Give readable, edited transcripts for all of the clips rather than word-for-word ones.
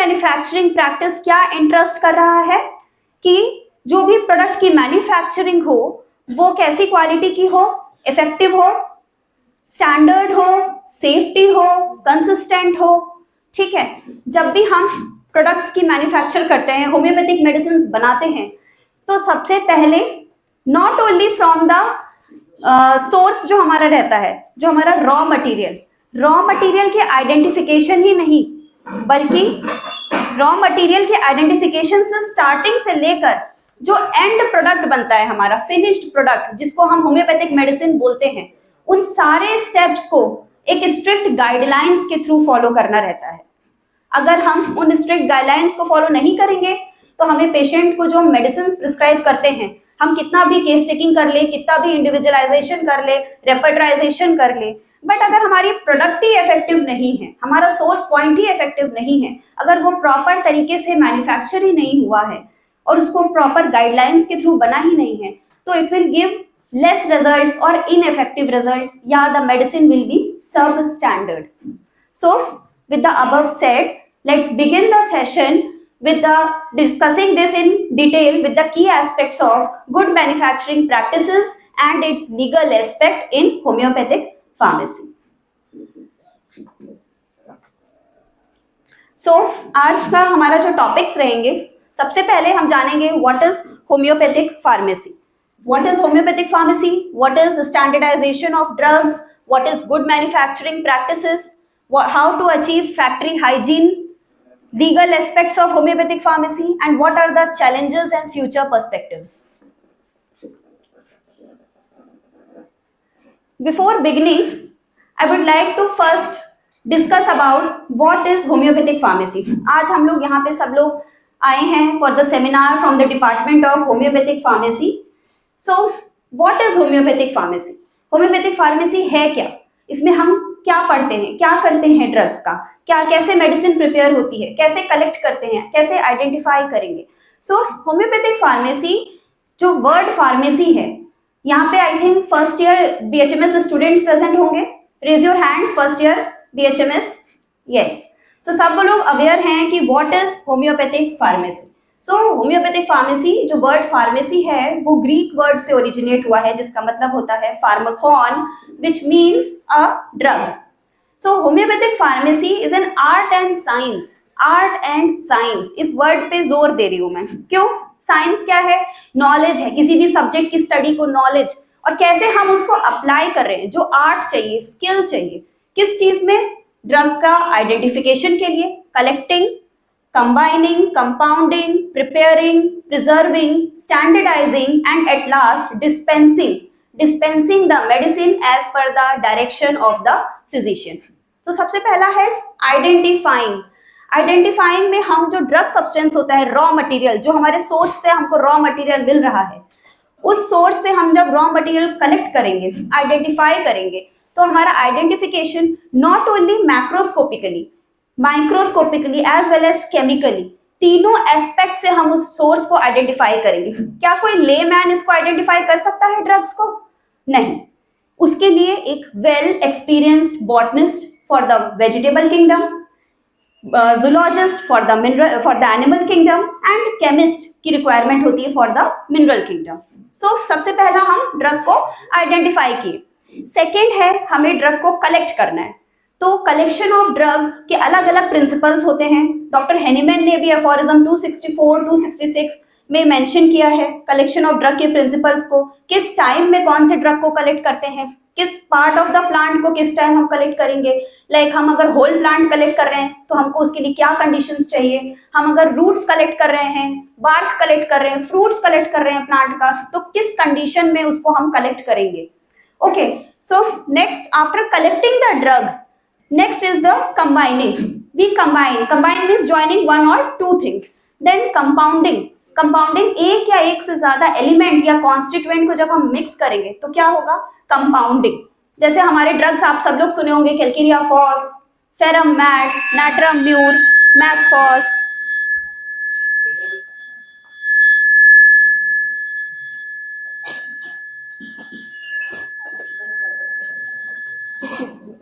Manufacturing practice क्या interest कर रहा है कि जो भी प्रोडक्ट की मैन्युफैक्चरिंग हो वो कैसी क्वालिटी की हो, इफेक्टिव हो, स्टैंडर्ड हो, सेफ्टी हो, कंसिस्टेंट हो। ठीक है, जब भी हम प्रोडक्ट्स की मैन्युफैक्चर करते हैं, होम्योपैथिक मेडिसिन बनाते हैं, तो सबसे पहले not only from the source जो हमारा रहता है, जो हमारा रॉ मटेरियल के आइडेंटिफिकेशन ही नहीं, बल्कि रॉ मटेरियल के आइडेंटिफिकेशन से स्टार्टिंग से लेकर जो एंड प्रोडक्ट बनता है, हमारा फिनिश्ड प्रोडक्ट जिसको हम होम्योपैथिक मेडिसिन बोलते हैं, उन सारे स्टेप्स को एक स्ट्रिक्ट गाइडलाइंस के थ्रू फॉलो करना रहता है। अगर हम उन स्ट्रिक्ट गाइडलाइंस को फॉलो नहीं करेंगे तो हमें पेशेंट को जो हम मेडिसिन प्रिस्क्राइब करते हैं, हम कितना भी केस टेकिंग कर ले, कितना भी इंडिविजुअलाइजेशन कर ले, रेपर्टराइजेशन कर ले, बट अगर हमारी प्रोडक्ट ही इफेक्टिव नहीं है, हमारा सोर्स पॉइंट ही इफेक्टिव नहीं है, अगर वो प्रॉपर तरीके से मैन्युफैक्चर ही नहीं हुआ है और उसको प्रॉपर गाइडलाइंस के थ्रू बना ही नहीं है, तो it will give less results or ineffective result, yeah, the medicine will be substandard. So with the above said, let's begin the session with the discussing this in detail with the key aspects of good manufacturing practices and its legal aspect in homeopathic pharmacy. So आज का हमारा जो topics रहेंगे, सबसे पहले हम जानेंगे what is homeopathic pharmacy. What is homeopathic pharmacy? What is standardization of drugs? What is good manufacturing practices? How to achieve factory hygiene? Legal aspects of homeopathic pharmacy, and what are the challenges and future perspectives? Before beginning, I would like to first discuss about what is homeopathic pharmacy. आज हम लोग यहाँ पे सब लोग आए हैं for the seminar from the Department of Homeopathic Pharmacy. So, what is homeopathic pharmacy? Homeopathic pharmacy है क्या? इसमें हम क्या पढ़ते हैं, क्या करते हैं ड्रग्स का, क्या कैसे मेडिसिन प्रिपेयर होती है, कैसे कलेक्ट करते हैं, कैसे आइडेंटिफाई करेंगे। सो होम्योपैथिक फार्मेसी, जो वर्ड फार्मेसी है, यहाँ पे I think first year BHMS students present होंगे। Raise your hands, first year BHMS. Yes, so सब लोग अवेयर हैं कि what is homeopathic pharmacy. So homeopathic pharmacy, जो वर्ड फार्मेसी है वो ग्रीक वर्ड से ओरिजिनेट हुआ है, जिसका मतलब होता है pharmakon, which means a drug. So homeopathic pharmacy is an art and science. Art and science, इस वर्ड पे जोर दे रही हूं मैं। क्यों? साइंस क्या है? नॉलेज है, किसी भी सब्जेक्ट की स्टडी को नॉलेज, और कैसे हम उसको अप्लाई कर रहे हैं। जो आर्ट चाहिए, स्किल चाहिए, किस चीज में? ड्रग का आइडेंटिफिकेशन के लिए, collecting, combining, compounding, preparing, preserving, standardizing, and at last dispensing the medicine as per the direction of the physician. तो सबसे पहला है आइडेंटिफाइंग। आइडेंटिफाइंग में हम जो ड्रग सब्सटेंस होता है, रॉ मटेरियल, जो हमारे सोर्स से हमको रॉ मटेरियल मिल रहा है, उस सोर्स से हम जब रॉ मटेरियल कलेक्ट करेंगे, आइडेंटिफाई करेंगे, तो हमारा identification not only macroscopically, microscopically as well as chemically, तीनों एस्पेक्ट से हम उस सोर्स को आइडेंटिफाई करेंगे। क्या कोई लेमैन इसको आइडेंटिफाई कर सकता है ड्रग्स को? नहीं। उसके लिए एक well experienced botanist for the vegetable kingdom, zoologist for the mineral, for the animal kingdom, and chemist की रिक्वायरमेंट होती है फॉर द मिनरल किंगडम। सो सबसे पहला हम ड्रग को आइडेंटिफाई किए। सेकेंड है, हमें ड्रग को कलेक्ट करना है। तो कलेक्शन ऑफ ड्रग के अलग अलग प्रिंसिपल्स होते हैं। डॉक्टर हेनीमैन ने भी एफोरिज्म 264, 266 में मेंशन किया है कलेक्शन ऑफ ड्रग के प्रिंसिपल्स को। किस टाइम में कौन से ड्रग को कलेक्ट करते हैं, किस पार्ट ऑफ द प्लांट को किस टाइम हम कलेक्ट करेंगे। लाइक हम अगर होल प्लांट कलेक्ट कर रहे हैं तो हमको उसके लिए क्या कंडीशंस चाहिए। हम अगर रूट्स कलेक्ट कर रहे हैं, बार्क कलेक्ट कर रहे हैं, फ्रूट्स कलेक्ट कर रहे हैं प्लांट का, तो किस कंडीशन में उसको हम कलेक्ट करेंगे। Okay, so next after collecting the drug, next is the combining. We combine means joining one or two things. Then compounding एक या एक से ज्यादा एलिमेंट या कॉन्स्टिट्यूएंट को जब हम मिक्स करेंगे तो क्या होगा? कंपाउंडिंग। जैसे हमारे ड्रग्स आप सब लोग सुने होंगे, calcarea phos, ferrum met, natrum mur, mag phos. किस चीज को?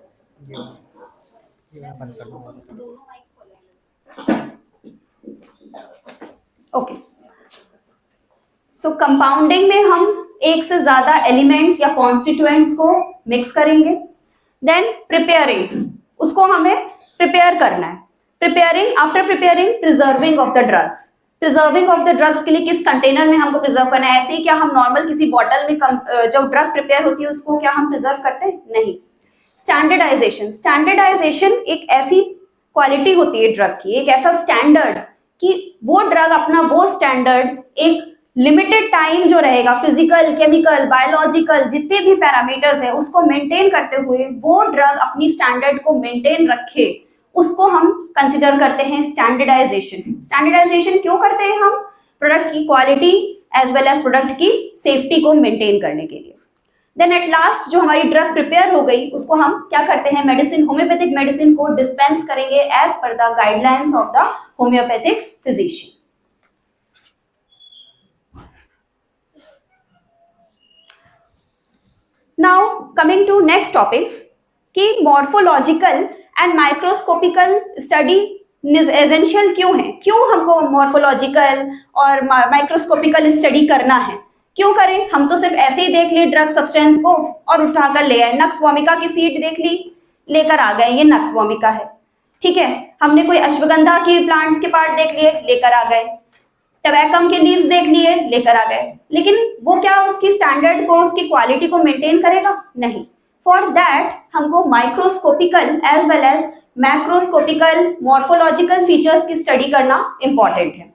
सो कंपाउंडिंग में हम एक से ज्यादा एलिमेंट्स या कॉन्स्टिट्यूएंट्स को मिक्स करेंगे। देन प्रिपेयरिंग, उसको हमें प्रिपेयर करना है। Preparing, after preparing preserving of the drugs. Preserving of the drugs के लिए किस कंटेनर में हमको प्रिजर्व करना है? ऐसे ही क्या हम नॉर्मल किसी बॉटल में जो ड्रग प्रिपेयर होती है उसको क्या हम प्रिजर्व करते हैं? नहीं। स्टैंडर्डाइजेशन, स्टैंडर्डाइजेशन एक ऐसी क्वालिटी होती है ड्रग की, एक ऐसा स्टैंडर्ड कि वो ड्रग अपना वो स्टैंडर्ड एक लिमिटेड टाइम जो रहेगा, फिजिकल, केमिकल, बायोलॉजिकल जितने भी पैरामीटर्स है उसको मेंटेन करते हुए वो ड्रग अपनी स्टैंडर्ड को मेंटेन रखे, उसको हम कंसिडर करते हैं स्टैंडर्डाइजेशन। स्टैंडर्डाइजेशन क्यों करते हैं हम? प्रोडक्ट की quality as well as product की सेफ्टी को मेंटेन करने के लिए। देन एट लास्ट जो हमारी ड्रग प्रिपेयर हो गई उसको हम क्या करते हैं? मेडिसिन, होम्योपैथिक मेडिसिन को डिस्पेंस करेंगे as per the guidelines of the homeopathic physician. Now coming to next topic कि morphological and microscopical study essential क्यों है? क्यों हमको मॉर्फोलॉजिकल और माइक्रोस्कोपिकल स्टडी करना है? क्यों करें? हम तो सिर्फ ऐसे ही देख लिए ड्रग सब्सटेंस को और उठाकर ले आए। नक्स वोमिका की सीड देख ली, लेकर आ गए, ये नक्स वोमिका है, ठीक है। हमने कोई अश्वगंधा के प्लांट्स के पार्ट देख लिए, लेकर आ गए। टबैकम के लीव्स देख लिए, लेकर आ गए। लेकिन वो क्या उसकी स्टैंडर्ड को, उसकी क्वालिटी को मेंटेन करेगा? नहीं। फॉर दैट हमको microscopical as well as macroscopical morphological features की स्टडी करना इंपॉर्टेंट है,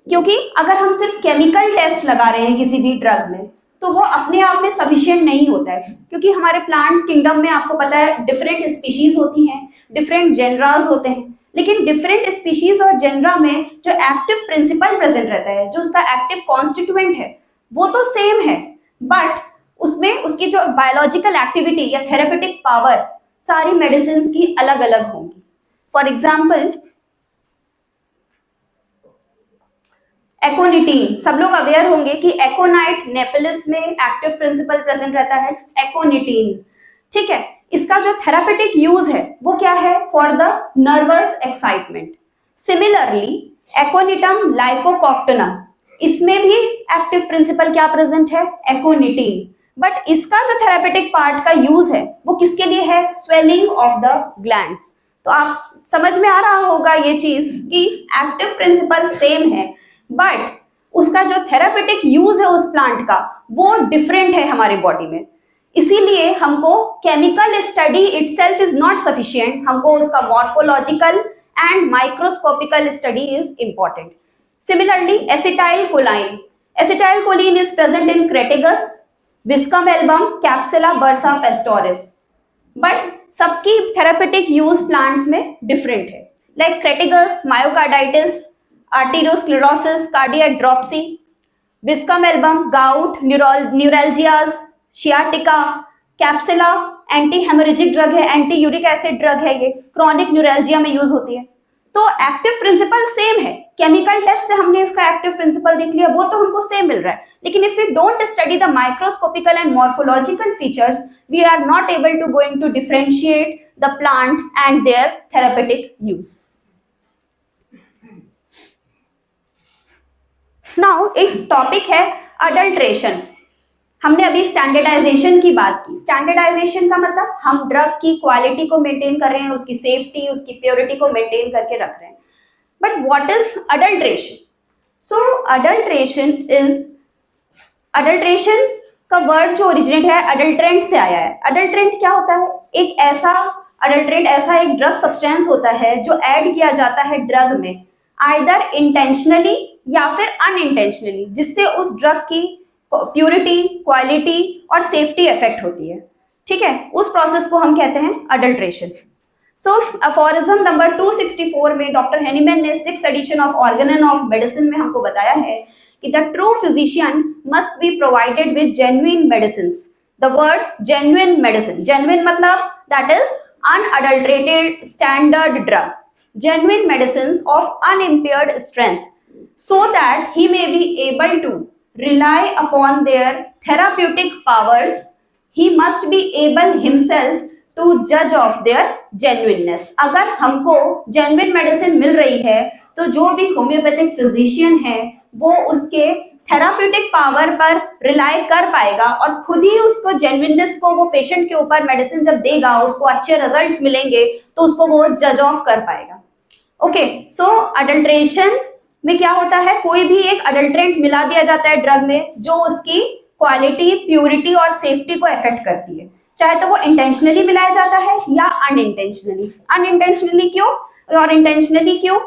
क्योंकि अगर हम सिर्फ केमिकल टेस्ट लगा रहे हैं किसी भी ड्रग में तो वो अपने आप में सफिशिएंट नहीं होता है, क्योंकि हमारे प्लांट किंगडम में आपको पता है डिफरेंट स्पीशीज होती हैं, डिफरेंट जेनरास होते हैं, लेकिन डिफरेंट स्पीशीज और जेनरा में जो एक्टिव प्रिंसिपल प्रेजेंट रहता है, जो उसका एक्टिव कॉन्स्टिट्यूएंट है वो तो सेम है, बट उसमें उसकी जो बायोलॉजिकल एक्टिविटी या थेरेपेटिक पावर सारी मेडिसिन की अलग अलग होंगी। फॉर एग्जाम्पल एकोनिटीन, सब लोग अवेयर होंगे कि एकोनाइट नेपिलिस में एक्टिव प्रिंसिपल प्रेजेंट रहता है एकोनिटीन, ठीक है। इसका जो थेरापेटिक यूज है वो क्या है? For the nervous excitement. Similarly aconitum lycoctonum, इसमें भी एक्टिव प्रिंसिपल क्या प्रेजेंट है? एकोनिटीन। बट इसका जो थेरापेटिक पार्ट का यूज है वो किसके लिए है? Swelling of the glands. तो आप समझ में आ रहा होगा ये चीज कि एक्टिव प्रिंसिपल सेम है, बट उसका जो थेरापेटिक यूज है उस प्लांट का वो डिफरेंट है हमारे बॉडी में। इसीलिए हमको chemical study itself is not sufficient, हमको उसका morphological and microscopical study is important. Similarly acetyl choline, acetyl choline is present in crataegus, viscum album, capsella, bursa pastoris, but सबकी थेरापेटिक यूज प्लांट्स में different है। Like crataegus myocarditis, arteriosclerosis, cardiac dropsy, viscum album gout, neuralgias, sciatica, capsella anti haemorrhagic drug है, anti uric acid drug है, ये chronic neuralgia में use होती है। तो एक्टिव प्रिंसिपल सेम है, केमिकल टेस्ट से हमने उसका एक्टिव प्रिंसिपल देख लिया, वो तो हमको सेम मिल रहा है, लेकिन if we don't study the microscopical and morphological features we are not able to going to differentiate the plant and their therapeutic use. Now एक टॉपिक है अडल्ट्रेशन। हमने अभी स्टैंडर्डाइजेशन की बात की। स्टैंडर्डाइजेशन का मतलब हम ड्रग की क्वालिटी को मेंटेन कर रहे हैं, उसकी सेफ्टी, उसकी प्योरिटी को मेंटेन करके रख रहे हैं। But what is adulteration? So adulteration का वर्ड जो ओरिजिनेट है अडल्ट्रेंट से आया है। अडल्ट्रेंट क्या होता है? एक ऐसा अडल्ट्रेंट, ऐसा एक ड्रग सब्सटेंस होता है जो ऐड किया जाता है ड्रग में, आइदर इंटेंशनली या फिर अनइंटेंशनली, जिससे उस ड्रग की प्यूरिटी, क्वालिटी और सेफ्टी इफेक्ट होती है, ठीक है। उस प्रोसेस को हम कहते हैं अडल्ट्रेशन। सो अफोरिज्म नंबर 264 में डॉक्टर हेनीमैन ने 6th edition of organon of medicine में हमको बताया है कि the true physician must be provided with genuine medicines. The word genuine medicine, genuine मतलब that is unadulterated standard drug, genuine medicines of unimpaired strength, so that he may be able to rely upon their therapeutic powers. He must be able himself to judge of their genuineness. अगर हमको genuine medicine मिल रही है तो जो भी homeopathic physician है वो उसके थेराप्यूटिक पावर पर रिलाई कर पाएगा और खुद ही उसको जेन्युइननेस को वो पेशेंट के ऊपर मेडिसिन जब देगा, उसको अच्छे रिजल्ट्स मिलेंगे तो उसको वो जज ऑफ कर पाएगा। ओके, सो अडल्ट्रेशन में क्या होता है, कोई भी एक अडल्ट्रेंट मिला दिया जाता है ड्रग में जो उसकी क्वालिटी, प्यूरिटी और सेफ्टी को अफेक्ट करती है, चाहे तो वो इंटेंशनली मिलाया जाता है या अनइंटेंशनली। अनइंटेंशनली क्यों और इंटेंशनली क्यों?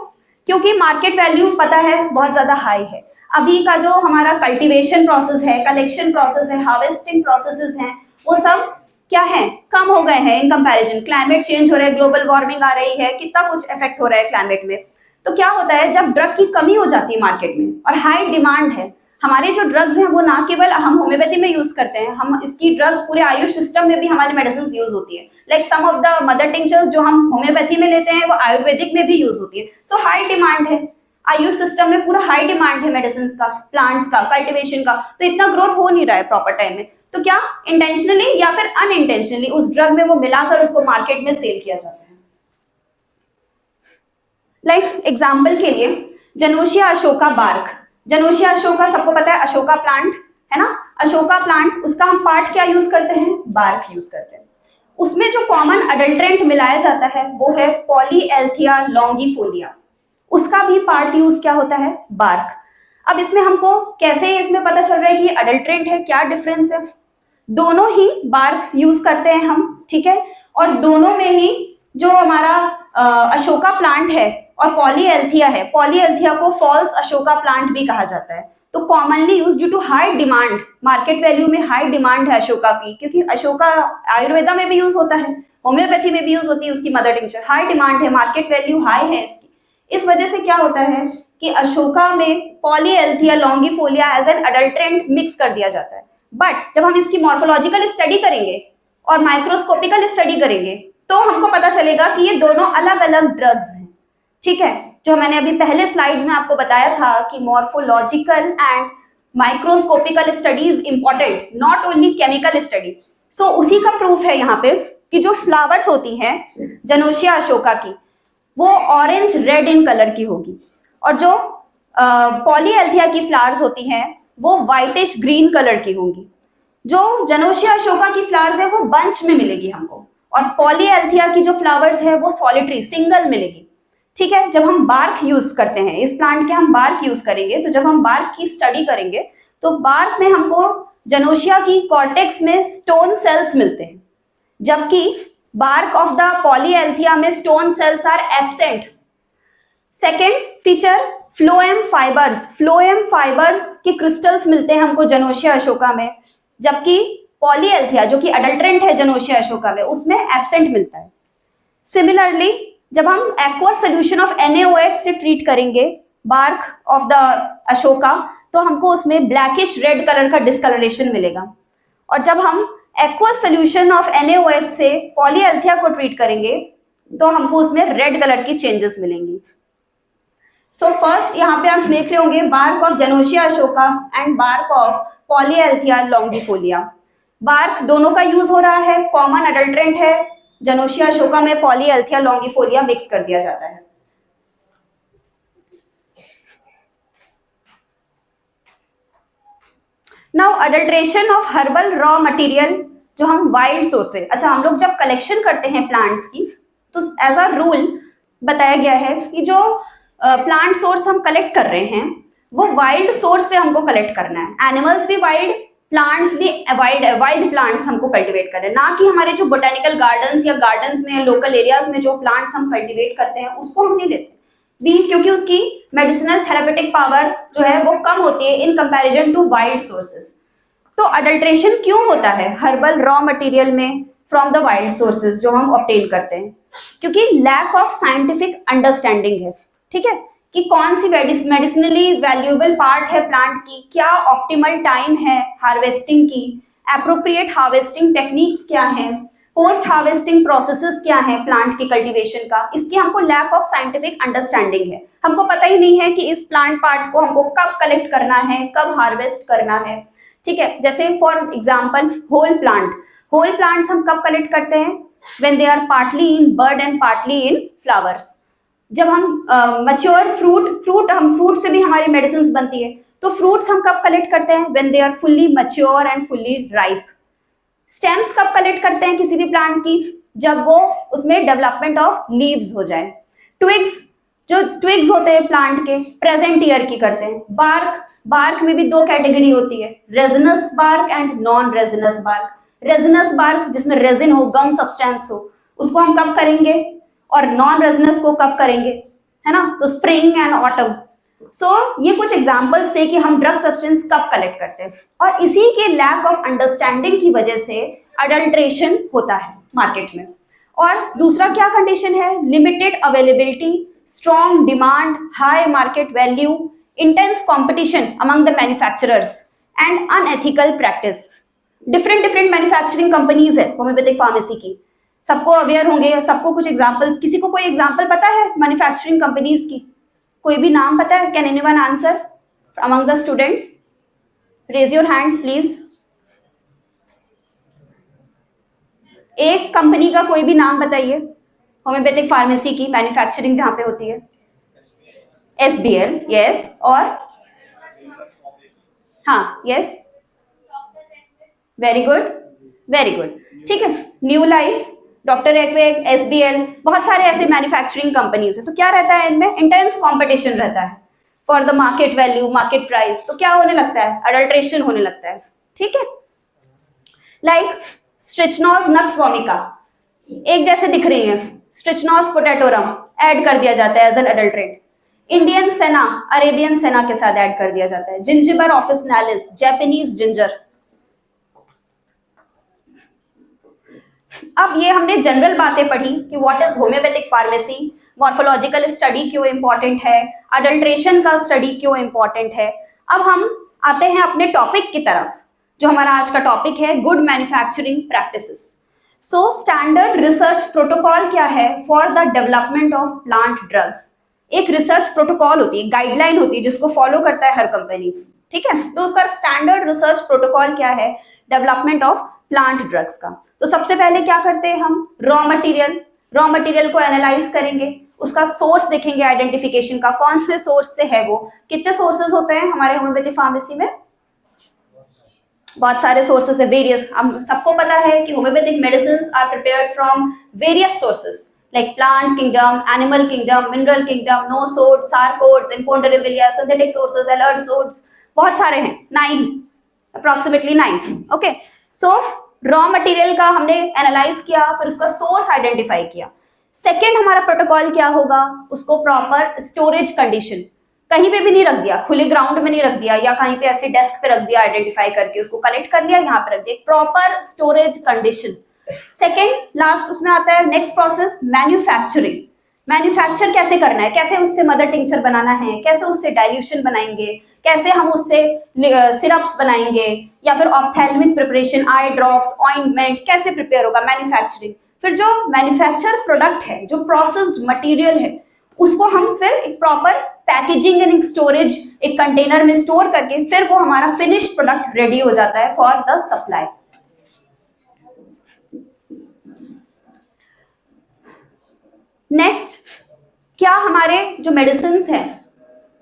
क्योंकि मार्केट वैल्यू पता है बहुत ज्यादा हाई है। अभी का जो हमारा कल्टीवेशन प्रोसेस है, कलेक्शन प्रोसेस है, हार्वेस्टिंग प्रोसेसेस हैं, वो सब क्या है, कम हो गए हैं इन कंपैरिजन। क्लाइमेट चेंज हो रहा है, ग्लोबल वार्मिंग आ रही है, कितना कुछ इफेक्ट हो रहा है क्लाइमेट में। तो क्या होता है, जब ड्रग की कमी हो जाती है मार्केट में और हाई डिमांड है, हमारे जो ड्रग्स हैं वो ना केवल हम होम्योपैथी में यूज करते हैं, हम इसकी ड्रग पूरे आयुष सिस्टम में भी हमारी मेडिसिन यूज होती है। Like some of the mother tinctures जो हम होम्योपैथी में लेते हैं वो आयुर्वेदिक में भी यूज होती है। सो हाई डिमांड है, आयुष सिस्टम में पूरा हाई डिमांड है मेडिसिन का, प्लांट्स का, कल्टिवेशन का, तो इतना ग्रोथ हो नहीं रहा है प्रॉपर टाइम में। तो क्या इंटेंशनली या फिर अनइंटेंशनली उस ड्रग में वो मिलाकर उसको मार्केट में सेल किया जाता है। लाइक एग्जाम्पल के लिए जनोशिया अशोका बार्क। जनोशिया अशोका सबको पता है, अशोका प्लांट है ना, अशोका प्लांट, उसका हम पार्ट क्या यूज करते हैं, बार्क यूज करते हैं। उसमें जो कॉमन अडल्ट्रेंट मिलाया जाता है वो है पॉलीएल्थिया लॉन्गिफोलिया, उसका भी पार्ट यूज क्या होता है, बार्क। अब इसमें हमको कैसे इसमें पता चल रहा है कि अडल्ट्रेंट है, क्या डिफरेंस है? दोनों ही बार्क यूज करते हैं हम, ठीक है, और दोनों में ही जो हमारा अशोका प्लांट है और पॉलीएल्थिया है, पॉलीएल्थिया को फॉल्स अशोका प्लांट भी कहा जाता है। तो commonly use due to high demand, market value में हाई डिमांड है अशोका की, क्योंकि अशोका आयुर्वेदा में भी यूज होता है, होम्योपैथी में भी यूज होती है उसकी मदर टिंचर, हाई डिमांड है, मार्केट वैल्यू हाई है इसकी। इस वजह से क्या होता है कि अशोका में पॉलीएल्थिया लॉन्गिफोलिया एज एन अडल्ट्रेंट मिक्स कर दिया जाता है। बट जब हम इसकी मॉर्फोलॉजिकल स्टडी करेंगे और माइक्रोस्कोपिकल स्टडी करेंगे तो हमको पता चलेगा कि ये दोनों अलग अलग ड्रग्स हैं, ठीक है। जो मैंने अभी पहले स्लाइड्स में आपको बताया था कि morphological and microscopical studies important, not only chemical study. So उसी का प्रूफ है यहाँ पे कि जो फ्लावर्स होती हैं जनोशिया अशोका की वो ऑरेंज रेड इन कलर की होगी, और जो पॉलीएल्थिया की फ्लावर्स होती हैं वो व्हाइटिश ग्रीन कलर की होंगी। जो जनोशिया अशोका की फ्लावर्स है वो बंच में मिलेगी हमको, और पॉलीएल्थिया की जो फ्लावर्स है वो सॉलिटरी सिंगल मिलेगी, ठीक है। जब हम बार्क यूज करते हैं इस प्लांट के, हम बार्क यूज करेंगे, तो जब हम बार्क की स्टडी करेंगे तो बार्क में हमको जनोशिया की कॉर्टेक्स में स्टोन सेल्स मिलते हैं, जबकि बार्क ऑफ द पॉलीएल्थिया में stone cells are absent. Second feature, phloem fibres, phloem fibres के क्रिस्टल्स मिलते हैं हमको जनोशिया अशोका में, जबकि पॉलीएल्थिया जो कि अडल्ट्रेंट है जनोशिया अशोका में उसमें एब्सेंट मिलता है। सिमिलरली जब हम एक्वस सोल्यूशन ऑफ NaOH से ट्रीट करेंगे बार्क ऑफ द अशोका तो हमको उसमें ब्लैकिश रेड कलर का डिस्कलरेशन मिलेगा, और जब हम एक्वस सोल्यूशन ऑफ NaOH से पॉलीएल्थिया को ट्रीट करेंगे तो हमको उसमें रेड कलर की चेंजेस मिलेंगी। सो फर्स्ट यहाँ पे आप देख रहे होंगे bark of jonesia asoka and bark of polyalthia longifolia. Bark दोनों का यूज हो रहा है, कॉमन अडल्ट्रेंट है, जनोशिया अशोका में पॉलीएल्थिया लॉन्गिफोलिया मिक्स कर दिया जाता है। Now adulteration of herbal raw material जो हम वाइल्ड सोर्स से, अच्छा हम लोग जब कलेक्शन करते हैं प्लांट्स की तो एज अ रूल बताया गया है कि जो प्लांट सोर्स हम कलेक्ट कर रहे हैं वो वाइल्ड सोर्स से हमको कलेक्ट करना है। एनिमल्स भी वाइल्ड, प्लांट्स भी वाइल्ड प्लांट्स हमको कल्टीवेट करना है, ना कि हमारे जो बोटेनिकल गार्डन्स या गार्डन्स में लोकल एरियाज में जो प्लांट्स हम कल्टीवेट करते हैं उसको हम नहीं लेते भी, क्योंकि उसकी मेडिसिनल थेरेपेटिक पावर जो है वो कम होती है in comparison to wild sources. तो अडल्ट्रेशन क्यों होता है हर्बल रॉ मटेरियल में फ्रॉम द वाइल्ड सोर्सेज जो हम ऑब्टेन करते हैं? क्योंकि लैक ऑफ साइंटिफिक अंडरस्टैंडिंग है, ठीक है, कि कौन सी मेडिसिनली वैल्यूएबल पार्ट है प्लांट की, क्या ऑप्टिमल टाइम है हार्वेस्टिंग की, एप्रोप्रिएट हार्वेस्टिंग टेक्निक्स क्या है, पोस्ट हार्वेस्टिंग प्रोसेसेस क्या है प्लांट के कल्टीवेशन का, इसकी हमको लैक ऑफ साइंटिफिक अंडरस्टैंडिंग है। हमको पता ही नहीं है कि इस प्लांट पार्ट को हमको कब कलेक्ट करना है, कब हार्वेस्ट करना है, ठीक है। जैसे फॉर एग्जाम्पल होल प्लांट्स हम कब कलेक्ट करते हैं? When they are partly in bud and partly in flowers. जब हम मैच्योर फ्रूट से भी हमारी मेडिसिन बनती है, तो फ्रूट्स हम कब कलेक्ट करते हैं? When they are fully mature and fully ripe. Stems कब कलेक्ट करते हैं किसी भी प्लांट की? जब वो उसमें डेवलपमेंट ऑफ लीव्स हो जाए। ट्विग्स, जो ट्विग्स होते हैं प्लांट के, प्रेजेंट ईयर की करते हैं। बार्क, बार्क में भी दो कैटेगरी होती है, resinous bark and non resinous bark. Resinous bark जिसमें रेजिन हो, गम सब्सटेंस हो, उसको हम कब करेंगे, और नॉन रेजिनस को कब करेंगे, है ना? तो स्प्रिंग एंड ऑटम। सो ये कुछ एग्जांपल्स थे कि हम ड्रग सब्सटेंस कब कलेक्ट करते हैं। और इसी के लैक ऑफ अंडरस्टैंडिंग की वजह से अडल्ट्रेशन होता है मार्केट में। और दूसरा क्या कंडीशन है? Limited availability, strong demand, high market value, intense competition among the manufacturers and unethical practice. Different manufacturing companies है होम्योपैथिक फार्मेसी की, सबको अवेयर होंगे, सबको कुछ एग्जांपल्स, किसी को कोई एग्जांपल पता है मैन्युफैक्चरिंग कंपनीज की? कोई भी नाम पता है? Can anyone answer among the students? Raise your hands please. एक कंपनी का कोई भी नाम बताइए होम्योपैथिक फार्मेसी की, मैन्युफैक्चरिंग जहां पे होती है। SBL, yes. और हाँ, yes, very good, very good, ठीक है। न्यू लाइफ, डॉक्टर एक्वेक, SBL, बहुत सारे ऐसे मैन्युफैक्चरिंग कंपनीज है। तो क्या रहता है इनमें? इंटेंस कंपटीशन रहता है for the market value, market price. तो क्या होने लगता है? अडल्ट्रेशन होने लगता है, ठीक है। लाइक स्ट्रिचनोस नक्स वोमिका, एक जैसे दिख रही है, स्ट्रिचनोस पोटैटोरम ऐड कर दिया जाता है एज एन अडल्ट्रेट। इंडियन सेना, अरेबियन सेना के साथ ऐड कर दिया जाता है। जिंजिबर ऑफिसनालिस, जापानीज जिंजर। अब ये हमने जनरल बातें पढ़ी कि what is homeopathic pharmacy, morphological study क्यों इंपॉर्टेंट है, अडल्ट्रेशन का स्टडी क्यों इंपॉर्टेंट है। अब हम आते हैं अपने टॉपिक की तरफ, जो हमारा आज का टॉपिक है, good manufacturing practices. So standard research protocol क्या है for the development of plant drugs? एक रिसर्च प्रोटोकॉल होती है, गाइडलाइन होती है जिसको फॉलो करता है हर कंपनी, ठीक है। तो उसका स्टैंडर्ड रिसर्च प्रोटोकॉल क्या है डेवलपमेंट ऑफ प्लांट ड्रग्स का? तो सबसे पहले क्या करते हैं हम? रॉ मटेरियल को एनालाइज करेंगे, उसका सोर्स देखेंगे, आइडेंटिफिकेशन का, कौन से सोर्स से है वो। कितने सोर्सेज होते हैं हमारे होम्योपैथिक फार्मेसी में? बहुत सारे सोर्सेज है, वेरियस। हम सबको पता है कि homeopathic medicine are prepared from various sources like plant kingdom, animal kingdom, mineral kingdom, no source, sarcodes, imponderabilia, synthetic sources, alert source, बहुत सारे हैं, 9, approximately 9। Okay, so raw material का हमने एनालाइज किया, फिर उसका सोर्स आइडेंटिफाई किया। सेकेंड हमारा प्रोटोकॉल क्या होगा? उसको प्रॉपर स्टोरेज कंडीशन, कहीं पे भी नहीं रख दिया, खुले ग्राउंड में नहीं रख दिया या कहीं पे ऐसे डेस्क पे रख दिया, आइडेंटिफाई करके उसको कलेक्ट कर लिया, यहाँ पे रख दिया, proper storage condition. Second last उसमें आता है नेक्स्ट प्रोसेस, मैन्युफैक्चरिंग। मैन्युफैक्चर कैसे करना है, कैसे उससे मदर टिंक्चर बनाना है, कैसे उससे डाइल्यूशन बनाएंगे, कैसे हम उससे सिरप्स बनाएंगे, या फिर ophthalmic preparation, eye drops, ointment कैसे प्रिपेयर होगा, मैन्युफैक्चरिंग। फिर जो मैन्युफैक्चर प्रोडक्ट है, जो प्रोसेस्ड मटेरियल है, उसको हम फिर एक प्रॉपर पैकेजिंग एंड स्टोरेज, एक कंटेनर में स्टोर करके फिर वो हमारा फिनिश्ड प्रोडक्ट रेडी हो जाता है फॉर द सप्लाई। नेक्स्ट, क्या हमारे जो मेडिसिन है,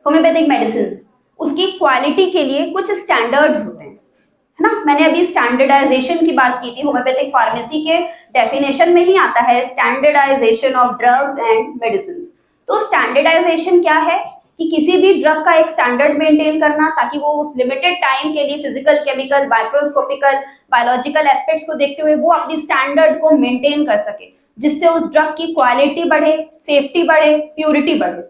होम्योपैथिक मेडिसिन, उसकी क्वालिटी के लिए कुछ स्टैंडर्ड्स होते हैं, है ना। मैंने अभी स्टैंडर्डाइजेशन की बात की थी, होम्योपैथिक फार्मेसी के डेफिनेशन में ही आता है standardisation of drugs and medicine. तो स्टैंडर्डाइजेशन क्या है कि किसी भी ड्रग का एक स्टैंडर्ड मेंटेन करना, ताकि वो उस लिमिटेड टाइम के लिए physical, chemical, microscopical, biological aspects को देखते हुए वो अपनी स्टैंडर्ड को मेंटेन कर सके, जिससे उस ड्रग की क्वालिटी बढ़े, सेफ्टी बढ़े, प्यूरिटी बढ़े।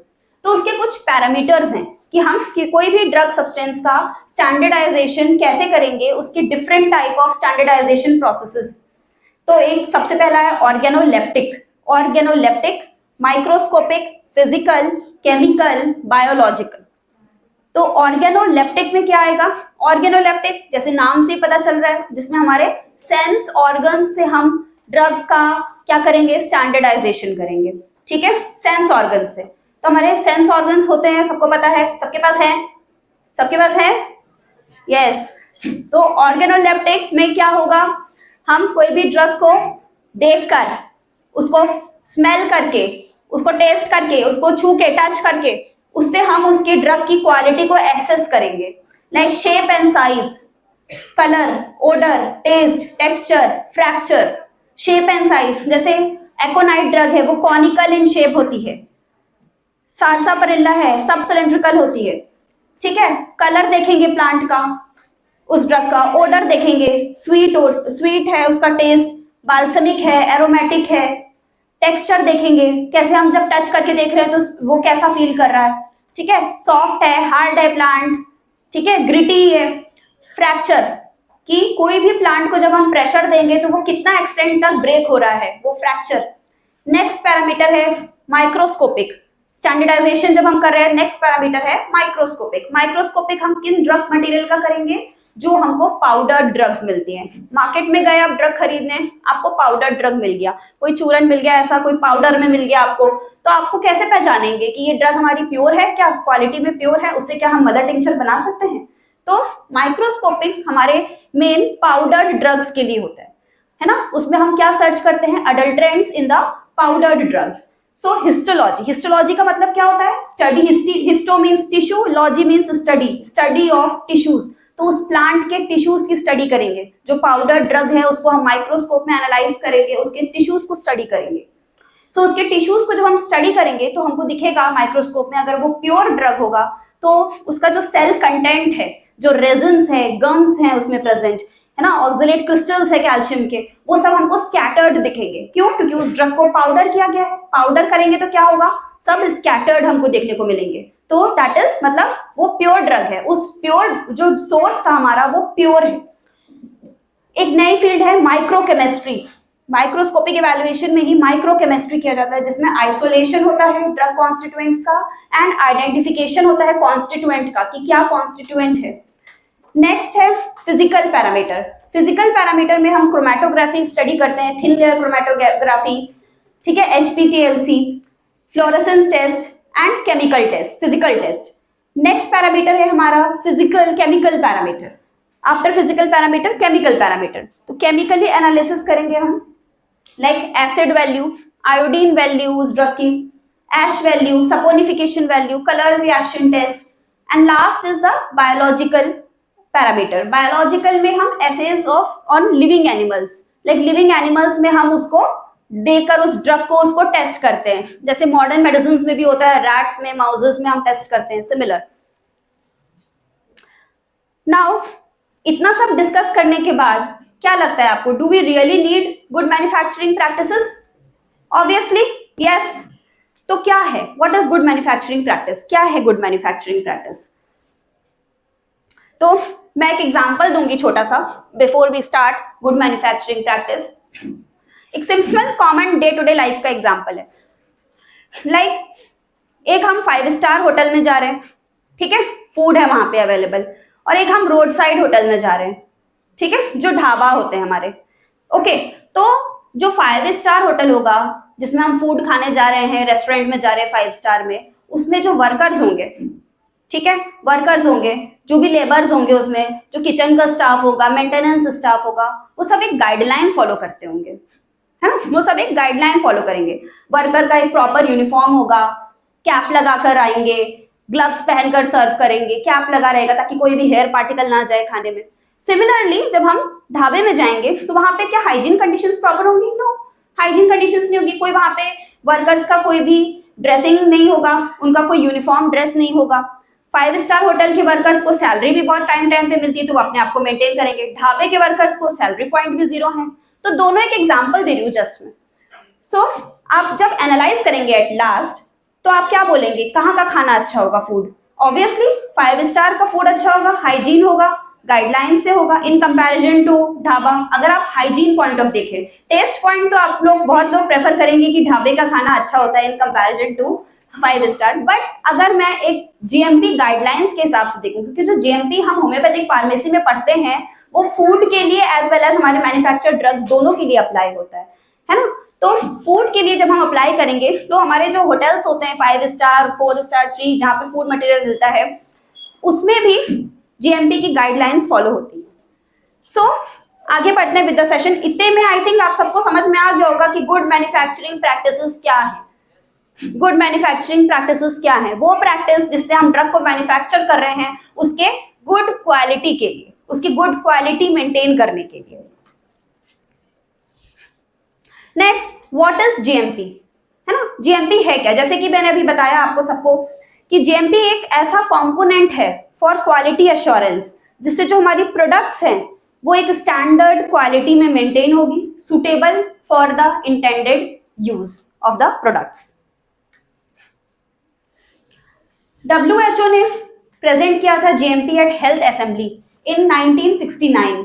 तो उसके कुछ पैरामीटर्स हैं कि हम कोई भी ड्रग सब्सटेंस का स्टैंडर्डाइजेशन कैसे करेंगे, उसकी different type of standardisation processes. तो एक सबसे पहला है organoleptic, microscopic, physical, chemical, biological. तो ऑर्गेनोलेप्टिक में क्या आएगा? ऑर्गेनोलेप्टिक जैसे नाम से ही पता चल रहा है, जिसमें हमारे सेंस ऑर्गन्स से हम ड्रग का क्या करेंगे, स्टैंडर्डाइजेशन करेंगे, ठीक है, सेंस ऑर्गन से। तो हमारे सेंस ऑर्गन्स होते हैं, सबको पता है, सबके पास है, सबके पास है, यस। तो ऑर्गेनोलेप्टिक में क्या होगा, हम कोई भी ड्रग को देखकर, उसको स्मेल करके, उसको टेस्ट करके, उसको छू के, टच करके, उससे हम उसकी ड्रग की क्वालिटी को एक्सेस करेंगे। Like shape and size, colour, odour, taste, texture, fracture, shape and size. जैसे एकोनाइट ड्रग है वो कॉनिकल इन शेप होती है, सारसापरिल्ला है सब सिलेंड्रिकल होती है, ठीक है। कलर देखेंगे प्लांट का, उस ड्रग का, ओडर देखेंगे, स्वीट है उसका टेस्ट, बाल्समिक है, एरोमेटिक है, टेक्सचर देखेंगे, कैसे हम जब टच करके देख रहे हैं तो वो कैसा फील कर रहा है, ठीक है। सॉफ्ट है, हार्ड है प्लांट, ठीक है, ग्रिटी है। फ्रैक्चर, कि कोई भी प्लांट को जब हम प्रेशर देंगे तो वो कितना एक्सटेंट तक ब्रेक हो रहा है, वो फ्रैक्चर। नेक्स्ट पैरामीटर है माइक्रोस्कोपिक, स्टैंडर्डाइजेशन जब हम कर रहे हैं, नेक्स्ट पैरामीटर है माइक्रोस्कोपिक। माइक्रोस्कोपिक हम किन ड्रग मटेरियल का करेंगे, जो हमको पाउडर ड्रग्स मिलती हैं। मार्केट में गए आप ड्रग खरीदने, आपको पाउडर ड्रग मिल गया, कोई चूरन मिल गया, ऐसा कोई पाउडर में मिल गया आपको, तो आपको कैसे पहचानेंगे कि ये ड्रग हमारी प्योर है, क्या क्वालिटी में प्योर है, उससे क्या हम मदर टिंचर बना सकते हैं। तो माइक्रोस्कोपिक हमारे मेन पाउडर ड्रग्स के लिए होता है ना। उसमें हम क्या सर्च करते हैं, adulterants in the powdered drugs. So histology, histology का मतलब क्या होता है, study, histo means tissue, logy means study, study of tissues. तो उस प्लांट के टिश्यूज की स्टडी करेंगे, जो पाउडर ड्रग है उसको हम माइक्रोस्कोप में एनालाइज करेंगे, उसके टिश्यूज को स्टडी करेंगे। सो उसके टिश्यूज को जब हम स्टडी करेंगे तो हमको दिखेगा माइक्रोस्कोप में, अगर वो प्योर ड्रग होगा तो उसका जो सेल कंटेंट है, जो रेजिन्स है, गम्स हैं उसमें प्रेजेंट है ना, ऑक्सलेट क्रिस्टल्स है कैल्शियम के, वो सब हमको स्कैटर्ड दिखेंगे। क्यों? क्योंकि उस ड्रग को पाउडर किया गया है। पाउडर करेंगे तो क्या होगा, सब स्कैटर्ड हमको देखने को मिलेंगे। तो दैट इज मतलब वो प्योर ड्रग है, उस प्योर जो सोर्स था हमारा वो प्योर है। एक नई फील्ड है माइक्रोकेमिस्ट्री। माइक्रोस्कोपिक इवैल्यूएशन में ही माइक्रोकेमिस्ट्री किया जाता है, जिसमें आइसोलेशन होता है ड्रग कॉन्स्टिट्यूएंट्स का एंड आइडेंटिफिकेशन होता है कॉन्स्टिट्यूएंट का कि क्या कॉन्स्टिट्यूएंट है। नेक्स्ट है फिजिकल पैरामीटर। फिजिकल पैरामीटर में हम क्रोमेटोग्राफी स्टडी करते हैं, थिन लेयर क्रोमेटोग्राफी, ठीक है, HPTLC, fluorescence test and chemical test, physical test. Next parameter है हमारा physical chemical parameter. After physical parameter chemical parameter. तो केमिकली एनालिसिस करेंगे हम, like acid value, iodine values drug की, ash value, saponification value, colour reaction test and last is the biological parameter. Biological में हम assess of on living animals, like living animals में हम उसको देकर उस ड्रग को उसको टेस्ट करते हैं, जैसे मॉडर्न मेडिसिन में भी होता है, रैट्स में, माउसेस में हम टेस्ट करते हैं, सिमिलर। नाउ इतना सब डिस्कस करने के बाद क्या लगता है आपको, do we really need good manufacturing practices? Obviously yes. तो क्या है, what is good manufacturing practice, क्या है गुड मैन्युफैक्चरिंग प्रैक्टिस? तो मैं एक एग्जांपल दूंगी छोटा सा before we start good manufacturing practice. एक simple common day to day life का एग्जांपल है, लाइक एक हम 5 स्टार होटल में जा रहे हैं, ठीक है, फूड है वहां पे अवेलेबल, और एक हम रोड साइड होटल में जा रहे हैं, ठीक है, जो ढाबा होते हैं हमारे। ओके, तो जो 5 स्टार होटल होगा जिसमें हम फूड खाने जा रहे हैं, रेस्टोरेंट में जा रहे हैं 5 स्टार में, उसमें जो वर्कर्स होंगे, ठीक है, वर्कर्स होंगे, जो भी लेबर्स होंगे, उसमें जो किचन का स्टाफ होगा, मेंटेनेंस स्टाफ होगा, वो सब एक गाइडलाइन फॉलो करते होंगे, है ना, वो सब एक गाइडलाइन फॉलो करेंगे। वर्कर का एक प्रॉपर यूनिफॉर्म होगा, कैप लगाकर आएंगे, ग्लव्स पहनकर सर्व करेंगे, कैप लगा रहेगा ताकि कोई भी हेयर पार्टिकल ना जाए खाने में। सिमिलरली जब हम ढाबे में जाएंगे तो वहां पे क्या हाइजीन कंडीशंस प्रॉपर होंगी? नो, हाइजीन कंडीशंस नहीं होगी। कोई वहां पे वर्कर्स का कोई भी ड्रेसिंग नहीं होगा, उनका कोई यूनिफॉर्म ड्रेस नहीं होगा। 5 स्टार होटल के वर्कर्स को सैलरी भी बहुत टाइम पे मिलती है, तो वो अपने आप को मेंटेन करेंगे। ढाबे के वर्कर्स को सैलरी पॉइंट भी 0 है। तो दोनों एक एग्जाम्पल दे रही हूँ जस्ट में। सो आप जब एनालाइज करेंगे एट लास्ट, तो आप क्या बोलेंगे, कहाँ का खाना अच्छा होगा फूड? ऑब्वियसली 5 स्टार का फूड अच्छा होगा, हाइजीन होगा, गाइडलाइन से होगा इन कंपैरिजन टू ढाबा। अगर आप हाइजीन पॉइंट ऑफ देखें, टेस्ट पॉइंट तो आप लोग बहुत लोग प्रेफर करेंगे कि ढाबे का खाना अच्छा होता है in comparison to 5 star. But अगर मैं एक GMP गाइडलाइंस के हिसाब से देखूं, क्योंकि जो GMP हम होम्योपैथिक फार्मेसी में पढ़ते हैं वो फूड के लिए एज वेल एज हमारे मैन्युफैक्चर्ड ड्रग्स दोनों के लिए अप्लाई होता है ना। तो फूड के लिए जब हम अप्लाई करेंगे तो हमारे जो होटल्स होते हैं 5 स्टार, 4 स्टार, 3, जहाँ पे फूड मटेरियल मिलता है, उसमें भी GMP की गाइडलाइंस फॉलो होती है। सो आगे बढ़ते हैं विद द सेशन। इतने में आई थिंक आप सबको समझ में आ गया होगा कि गुड मैन्युफैक्चरिंग प्रैक्टिसेस क्या है। गुड मैन्युफैक्चरिंग प्रैक्टिसेस क्या है? वो प्रैक्टिस जिससे हम ड्रग को मैन्युफैक्चर कर रहे हैं उसके गुड क्वालिटी के लिए, उसकी गुड क्वालिटी मेंटेन करने के लिए। नेक्स्ट, व्हाट इज जीएमपी, है ना। जीएमपी है क्या, जैसे कि मैंने अभी बताया आपको सबको कि जीएमपी एक ऐसा कंपोनेंट है फॉर क्वालिटी एश्योरेंस, जिससे जो हमारी प्रोडक्ट्स हैं वो एक स्टैंडर्ड क्वालिटी में मेंटेन होगी, suitable for the intended use of the products. WHO ने प्रेजेंट किया था GMP at health assembly in 1969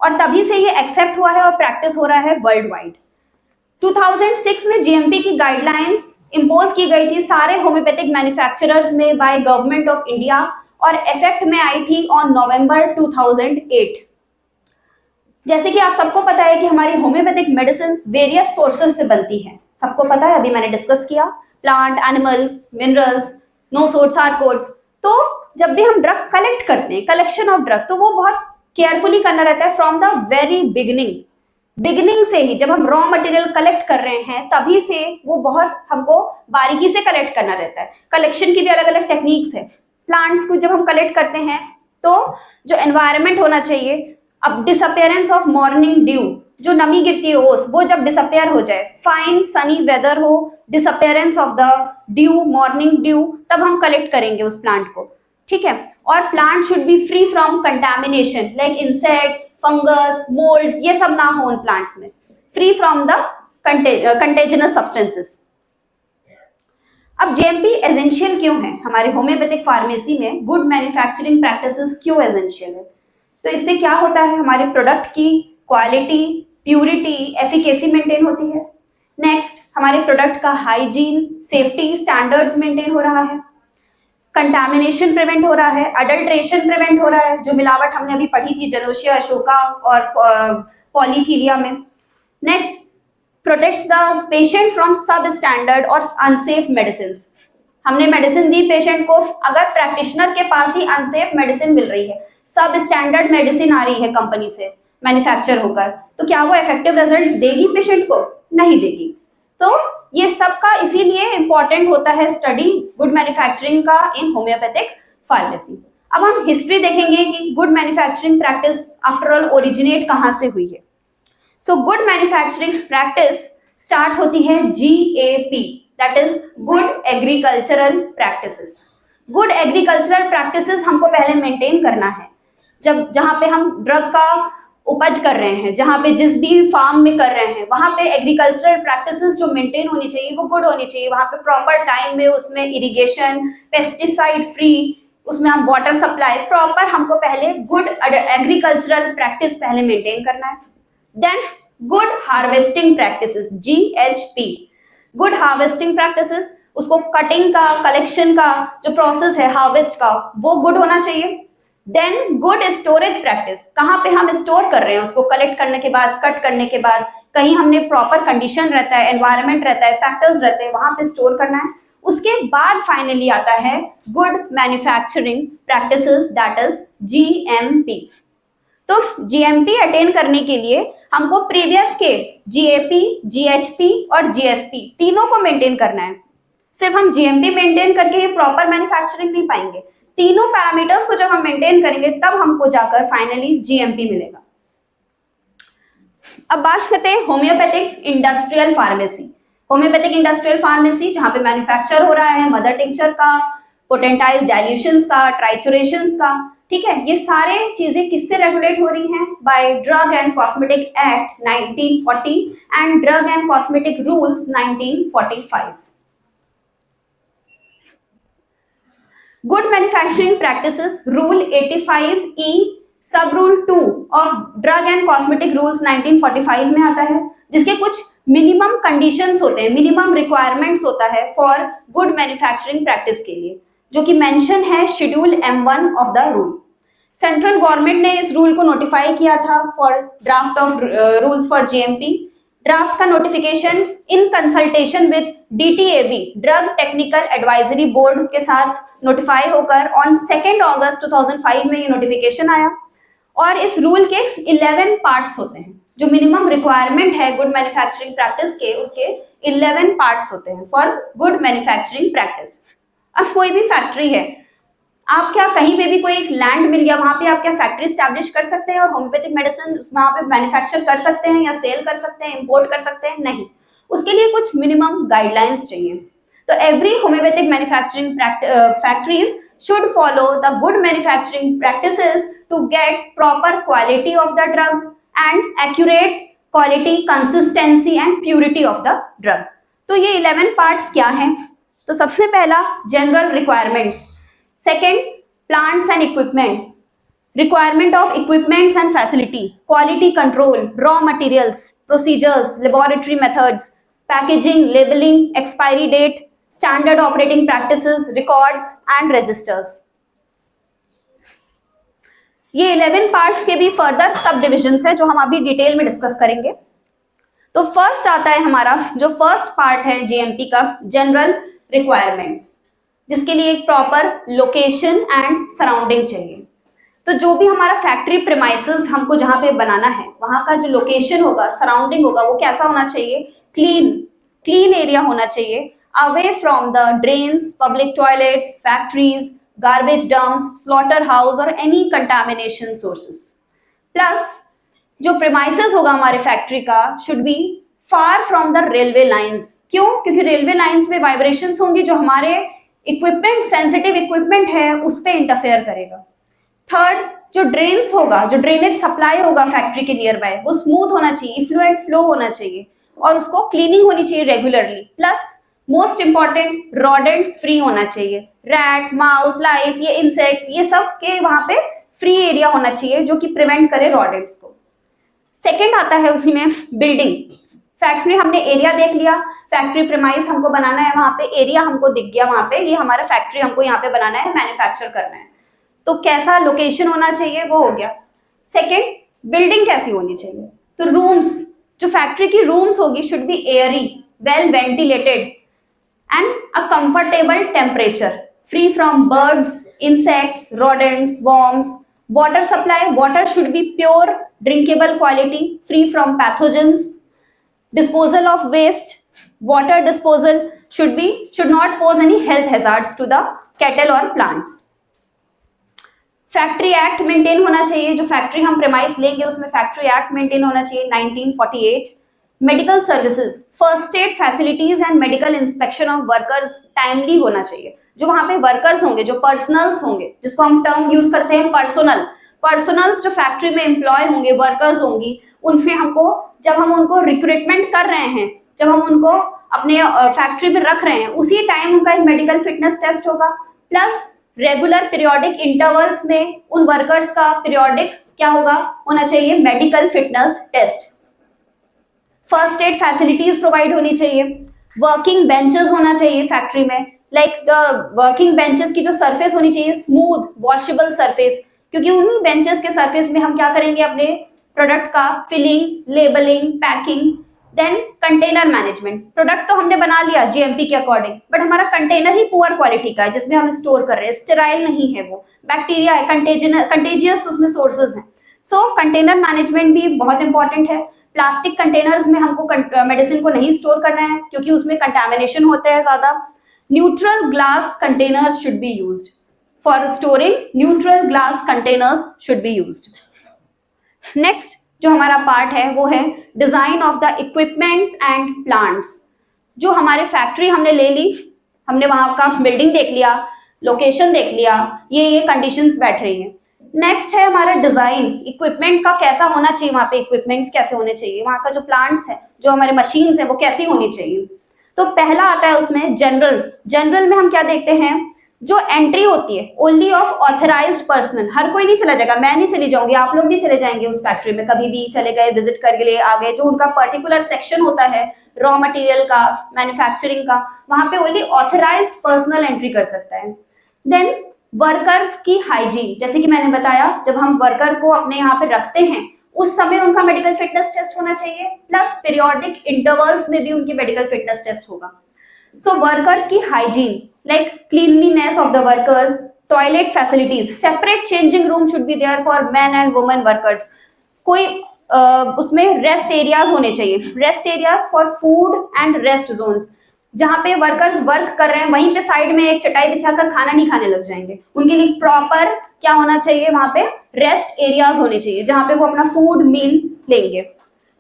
और तभी से ये एक्सेप्ट हुआ है और प्रैक्टिस हो रहा है वर्ल्ड वाइड। 2006 में जीएमपी की गाइडलाइंस इंपोज की गई थी सारे होम्योपैथिक मैन्युफैक्चरर्स में बाय गवर्नमेंट ऑफ इंडिया और इफेक्ट में आई थी ऑन नवंबर 2008। जैसे कि आप सबको पता है कि हमारी होम्योपैथिक मेडिसिन वेरियस सोर्सेज से बनती है, सबको पता है, अभी मैंने डिस्कस किया, प्लांट, एनिमल, मिनरल्स, नोसोड्स, सारकोड्स। तो जब भी हम ड्रग कलेक्ट करते हैं, कलेक्शन ऑफ ड्रग, तो वो बहुत केयरफुली करना रहता है फ्रॉम द वेरी बिगिनिंग से ही। जब हम रॉ मटेरियल कलेक्ट कर रहे हैं तभी से वो बहुत हमको बारीकी से कलेक्ट करना रहता है। कलेक्शन की भी अलग अलग टेक्निक्स है। प्लांट्स को जब हम कलेक्ट करते हैं तो जो एनवायरनमेंट होना चाहिए, अब डिसअपियरेंस ऑफ मॉर्निंग ड्यू, जो नमी गिरती है ओस, वो जब डिसअपियर हो जाए, फाइन सनी वेदर हो, disappearance of the due, morning due, तब हम कलेक्ट करेंगे उस प्लांट को, ठीक है। और plant should be free from contamination like insects, fungus, moulds, ये सब ना हो उन प्लांट्स में, फ्री फ्रॉम द कंटेजिनस सब्सटेंसेस। अब जीएमपी एसेंशियल क्यों है हमारे होम्योपैथिक फार्मेसी में, गुड मैन्युफैक्चरिंग प्रैक्टिसेस क्यों एसेंशियल है? तो इससे क्या होता है, हमारे प्रोडक्ट की क्वालिटी, प्यूरिटी, एफिकेसी मेंटेन होती है। नेक्स्ट, हमारे प्रोडक्ट का हाइजीन, सेफ्टी स्टैंडर्ड्स मेंटेन हो रहा है, कंटामिनेशन प्रिवेंट हो रहा है, अडल्ट्रेशन प्रिवेंट हो रहा है, जो मिलावट हमने अभी पढ़ी थी जेनोसिया, अशोका और पॉलीथीलिया में। Next, protects the patient from सब स्टैंडर्ड और अनसेफ मेडिसिन। हमने मेडिसिन दी पेशेंट को, अगर प्रैक्टिशनर के पास ही अनसेफ मेडिसिन मिल रही है, सब स्टैंडर्ड मेडिसिन आ रही है कंपनी से मैन्युफैक्चर होकर, तो क्या वो इफेक्टिव रिजल्ट्स देगी पेशेंट को? नहीं देगी। तो ये सब का इसीलिए इंपॉर्टेंट होता है स्टडी गुड मैन्युफैक्चरिंग का इन होम्योपैथिक फार्मेसी। अब हम हिस्ट्री देखेंगे कि good manufacturing practice after all originate कहां से हुई है। सो गुड मैन्युफैक्चरिंग प्रैक्टिस स्टार्ट होती है GAP, that is good agricultural practices. Good agricultural practices हमको पहले मेंटेन करना है। जहां पे हम ड्रग का उपज कर रहे हैं, जहां पे जिस भी फार्म में कर रहे हैं, वहां पे एग्रीकल्चरल प्रैक्टिसेस जो मेंटेन होनी चाहिए वो गुड होनी चाहिए। वहां पे प्रॉपर टाइम में उसमें इरिगेशन, पेस्टिसाइड फ्री, उसमें हम वाटर सप्लाई प्रॉपर, हमको पहले गुड एग्रीकल्चरल प्रैक्टिस पहले मेंटेन करना है। Then good harvesting practices, GHP, good harvesting practices, उसको कटिंग का, कलेक्शन का जो प्रोसेस है हार्वेस्ट का, वो गुड होना चाहिए। देन गुड स्टोरेज प्रैक्टिस, कहाँ पे हम स्टोर कर रहे हैं उसको, कलेक्ट करने के बाद, कट करने के बाद, कहीं हमने प्रॉपर कंडीशन रहता है, एनवायरनमेंट रहता है, फैक्टर्स रहते हैं, वहां पे स्टोर करना है। उसके बाद फाइनली आता है good manufacturing practices, that is GMP। तो GMP अटेन करने के लिए हमको प्रीवियस के GAP, GHP और GSP तीनों को मेंटेन करना है। सिर्फ हम GMP मेंटेन करके ये प्रॉपर मैन्युफैक्चरिंग नहीं पाएंगे। तीनों पैरामीटर्स को जब हम मेंटेन करेंगे तब हमको जाकर फाइनली GMP मिलेगा। अब बात करते हैं homeopathic industrial pharmacy. Homeopathic industrial pharmacy जहां पे मैन्युफैक्चर हो रहा है मदर टिंक्चर का, पोटेंटाइज डाइल्यूशंस का, ट्राइचुरेशंस का, ठीक है। ये सारे चीजें किससे रेगुलेट हो रही हैं? By drug and cosmetic act 1940 and drug and cosmetic rules 1945। Good manufacturing practices rule 85E सब rule 2 of drug and cosmetic rules 1945 में आता है, जिसके कुछ मिनिमम कंडीशंस होते हैं, मिनिमम रिक्वायरमेंट्स होता है फॉर गुड मैन्युफैक्चरिंग प्रैक्टिस के लिए, जो कि मेंशन है schedule M1 of the rule. Central government ने इस रूल को नोटिफाई किया था for draft of rules for GMP। Draft का notification in consultation with DTAB, drug technical advisory board के साथ नोटिफाई होकर ऑन 2 अगस्त 2005 में ये नोटिफिकेशन आया। और इस रूल के 11 पार्ट्स होते हैं, जो मिनिमम रिक्वायरमेंट है गुड मैन्युफैक्चरिंग प्रैक्टिस के, उसके 11 पार्ट्स होते हैं फॉर गुड मैन्युफैक्चरिंग प्रैक्टिस। अब कोई भी फैक्ट्री है, आप क्या कहीं पे भी कोई एक लैंड मिल गया वहां पे आप क्या फैक्ट्री स्टैब्लिश कर सकते हैं और होम्योपैथिक मेडिसिन वहां पे मैन्युफैक्चर कर सकते हैं या सेल कर सकते हैं, इंपोर्ट कर सकते हैं? नहीं, उसके लिए कुछ मिनिमम गाइडलाइंस चाहिए। तो every homeopathic manufacturing factories should follow the good manufacturing practices to get proper quality of the drug and accurate quality, consistency and purity of the drug। तो ये 11 पार्ट्स क्या हैं? तो सबसे पहला general requirements, second plants and equipments, requirement of equipments and facility, quality control, raw materials, procedures, laboratory methods, packaging, labeling, expiry date, standard operating practices, records and registers। ये 11 parts के भी फर्दर सब divisions है जो हम अभी detail में discuss करेंगे। तो फर्स्ट आता है हमारा जो फर्स्ट पार्ट है जीएमपी का, जनरल रिक्वायरमेंट्स, जिसके लिए एक प्रॉपर लोकेशन एंड सराउंडिंग चाहिए। तो जो भी हमारा फैक्ट्री प्रेमाइसेस हमको जहां पे बनाना है वहां का जो लोकेशन होगा, सराउंडिंग होगा, वो कैसा होना चाहिए? क्लीन एरिया होना चाहिए, away from the drains, public toilets, factories, garbage dumps, slaughter house और एनी कंटामिनेशन सोर्सेस। प्लस जो प्रेमाइसेस होगा हमारे फैक्ट्री का should be far from the railway lines. क्यों? क्योंकि रेलवे लाइंस में वाइब्रेशंस होंगी जो हमारे इक्विपमेंट, सेंसिटिव इक्विपमेंट है उस पर इंटरफेयर करेगा। थर्ड, जो ड्रेन्स होगा, जो ड्रेनेज सप्लाई होगा फैक्ट्री के नियर बाय, वो स्मूथ होना चाहिए, इफ्लुएंट फ्लो होना चाहिए और उसको क्लीनिंग होनी चाहिए regularly. Plus most important, rodents free होना चाहिए, रैट, माउस, लाइस, ये इंसेक्ट्स, ये सब के वहां पे फ्री एरिया होना चाहिए जो कि प्रिवेंट करे रोडेंट्स को। सेकेंड आता है उसी में बिल्डिंग। फैक्ट्री हमने एरिया देख लिया, फैक्ट्री प्रेमाइस हमको बनाना है, वहां पे एरिया हमको दिख गया, वहां पे ये हमारा फैक्ट्री हमको यहाँ पे बनाना है, मैन्युफैक्चर करना है, तो कैसा लोकेशन होना चाहिए वो हो गया। सेकेंड, बिल्डिंग कैसी होनी चाहिए? तो रूम्स, जो फैक्ट्री की रूम्स होगी should be Airy, well ventilated and a comfortable temperature, free from birds, insects, rodents, worms. Water supply, water should be pure, drinkable quality, free from pathogens. Disposal of waste, water disposal should not pose any health hazards to the cattle or plants। Factory act maintain होना चाहिए, जो factory हम premise लेंगे उसमें factory act maintain होना चाहिए 1948। Medical services, first aid facilities and medical inspection of workers timely होना चाहिए। जो वहां पे वर्कर्स होंगे, जो पर्सनल्स होंगे, जिसको हम टर्म यूज करते हैं पर्सनल्स जो फैक्ट्री में एम्प्लॉय होंगे, वर्कर्स होंगी, उनसे हमको जब हम उनको रिक्रूटमेंट कर रहे हैं, जब हम उनको अपने फैक्ट्री में रख रहे हैं, उसी टाइम उनका एक मेडिकल फिटनेस टेस्ट होगा। प्लस रेगुलर पीरियोडिक इंटरवल्स में उन वर्कर्स का पीरियोडिक क्या होना चाहिए? Medical fitness test. First aid facilities provide होनी चाहिए। वर्किंग बेंचेस होना चाहिए फैक्ट्री में, लाइक द वर्किंग बेंचेस की जो सरफेस होनी चाहिए स्मूथ वॉशेबल सरफेस, क्योंकि उन्हीं बेंचेस के सरफेस में हम क्या करेंगे? अपने प्रोडक्ट का filling, labeling, packing. Then container management, product तो हमने बना लिया जीएमपी के अकॉर्डिंग, बट हमारा कंटेनर ही पुअर क्वालिटी का है जिसमें हम स्टोर कर रहे हैं, स्टेराइल नहीं है, वो बैक्टीरिया है, कंटेजियस उसमें सोर्सेज हैं। सो कंटेनर मैनेजमेंट भी बहुत इंपॉर्टेंट है। प्लास्टिक कंटेनर्स में हमको मेडिसिन को नहीं स्टोर करना है क्योंकि उसमें कंटामिनेशन होता है ज्यादा। Neutral glass containers should be used for storing, neutral glass containers should be used. Next जो हमारा पार्ट है वो है design of the equipments and plants. जो हमारे फैक्ट्री हमने ले ली, हमने वहां का बिल्डिंग देख लिया, लोकेशन देख लिया, ये कंडीशंस बैठ रही हैं। नेक्स्ट है हमारा डिजाइन, इक्विपमेंट का कैसा होना चाहिए, वहां पे इक्विपमेंट्स कैसे होने चाहिए, वहां का जो प्लांट्स है, जो हमारे मशीन्स है वो कैसी होनी चाहिए। तो पहला आता है उसमें जनरल में हम क्या देखते हैं? जो एंट्री होती है ओनली ऑफ ऑथराइज्ड पर्सनल, हर कोई नहीं चला जाएगा, मैं नहीं चली जाऊंगी, आप लोग नहीं चले जाएंगे उस फैक्ट्री में, कभी भी चले गए विजिट करके लिए आ गए। जो उनका पर्टिकुलर सेक्शन होता है रॉ मटेरियल का, मैन्युफैक्चरिंग का, वहां पे ओनली ऑथराइज्ड पर्सनल एंट्री कर सकता है। देन वर्कर्स की हाइजीन, जैसे कि मैंने बताया, जब हम वर्कर को अपने यहाँ पे रखते हैं उस समय उनका मेडिकल फिटनेस टेस्ट होना चाहिए, प्लस पीरियोडिक इंटरवल्स में भी उनकी मेडिकल फिटनेस टेस्ट होगा। सो वर्कर्स की hygiene, like cleanliness of the workers, toilet facilities, separate changing room should be there for men and women workers। कोई उसमें रेस्ट एरियाज होने चाहिए, rest areas for food and rest zones. जहाँ पे workers work कर रहे हैं वहीं पे साइड में एक चटाई बिछाकर खाना नहीं खाने लग जाएंगे, उनके लिए प्रॉपर क्या होना चाहिए, वहां पे रेस्ट एरियाज होने चाहिए जहां पे वो अपना फूड मील लेंगे।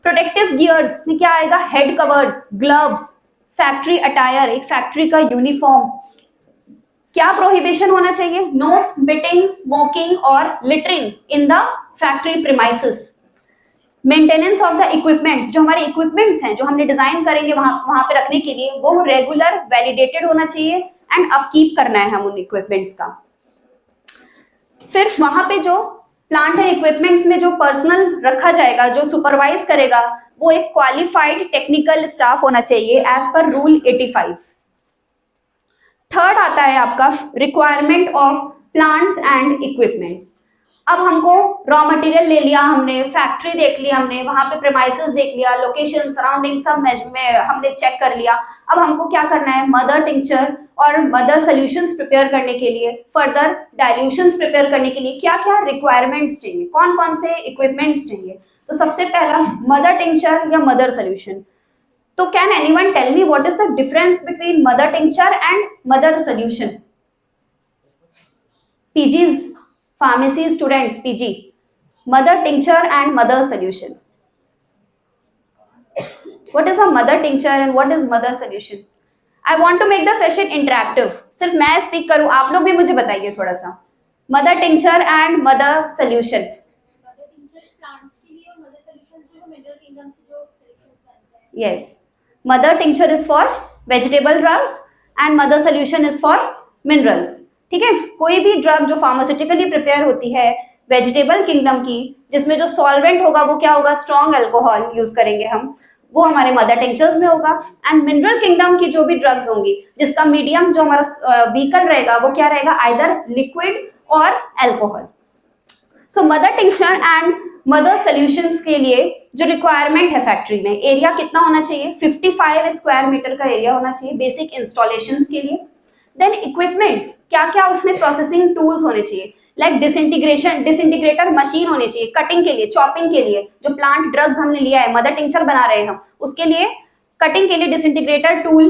प्रोटेक्टिव गियर्स में क्या आएगा, head covers, gloves, factory attire, एक फैक्ट्री का यूनिफॉर्म। क्या प्रोहिबिशन होना चाहिए, नो स्पिटिंग, स्मोकिंग और littering in the factory premises. Maintenance of the equipments, जो हमारे इक्विपमेंट्स हैं जो हमने डिजाइन करेंगे वहां पे रखने के लिए, वो रेगुलर वैलिडेटेड होना चाहिए एंड अपकीप करना है हम उन इक्विपमेंट्स का। फिर वहां पे जो प्लांट एंड इक्विपमेंट्स में जो पर्सनल रखा जाएगा, जो सुपरवाइज करेगा, वो एक क्वालिफाइड टेक्निकल स्टाफ होना चाहिए एज पर रूल 85। थर्ड आता है आपका requirement of plants and equipments. अब हमको रॉ मटेरियल ले लिया हमने, फैक्ट्री देख ली हमने, वहां पे प्रेमाइसेस देख लिया, लोकेशन, सराउंडिंग सब में हमने चेक कर लिया। अब हमको क्या करना है, मदर टिंचर और मदर सॉल्यूशंस प्रिपेयर करने के लिए, फर्दर डाइल्यूशंस प्रिपेयर करने के लिए क्या क्या रिक्वायरमेंट्स चाहिए, कौन कौन से इक्विपमेंट्स चाहिए। तो सबसे पहला मदर टिंचर या मदर सॉल्यूशन। तो can anyone tell me what is the difference between mother tincture and mother solution? PGs, pharmacy students, PG, mother tincture and mother solution. What is a mother tincture and what is mother solution? I want to make the session interactive. सिर्फ मैं speak करूं, आप लोग भी मुझे बताइए थोड़ा सा। Mother tincture and mother solution. Mother tincture plants के लिए और मदर सॉल्यूशन जो मिनरल किंगडम से जो सॉल्यूशंस बनते हैं। Yes, mother tincture is for vegetable drugs and mother solution is for minerals. ठीक है, कोई भी ड्रग जो फार्मास्यूटिकली प्रिपेयर होती है वेजिटेबल किंगडम की, जिसमें जो सॉल्वेंट होगा वो क्या होगा, स्ट्रॉन्ग अल्कोहल यूज करेंगे हम, वो हमारे मदर टिंचर्स में होगा। एंड मिनरल किंगडम की जो भी ड्रग्स होंगी, जिसका मीडियम जो हमारा व्हीकल रहेगा वो क्या रहेगा, आइदर लिक्विड और alcohol. So mother tincture and mother solutions के लिए जो रिक्वायरमेंट है फैक्ट्री में, एरिया कितना होना चाहिए, 55 स्क्वायर मीटर का एरिया होना चाहिए बेसिक इंस्टॉलेशंस के लिए। देन इक्विपमेंट्स, क्या क्या उसमें प्रोसेसिंग टूल्स होने चाहिए, लाइक डिसइंटीग्रेटर मशीन होनी चाहिए कटिंग के लिए, चॉपिंग के लिए, जो प्लांट ड्रग्स हमने लिया है, मदर टिंचर बना रहे हैं हम, उसके लिए कटिंग के लिए डिसइंटीग्रेटर टूल।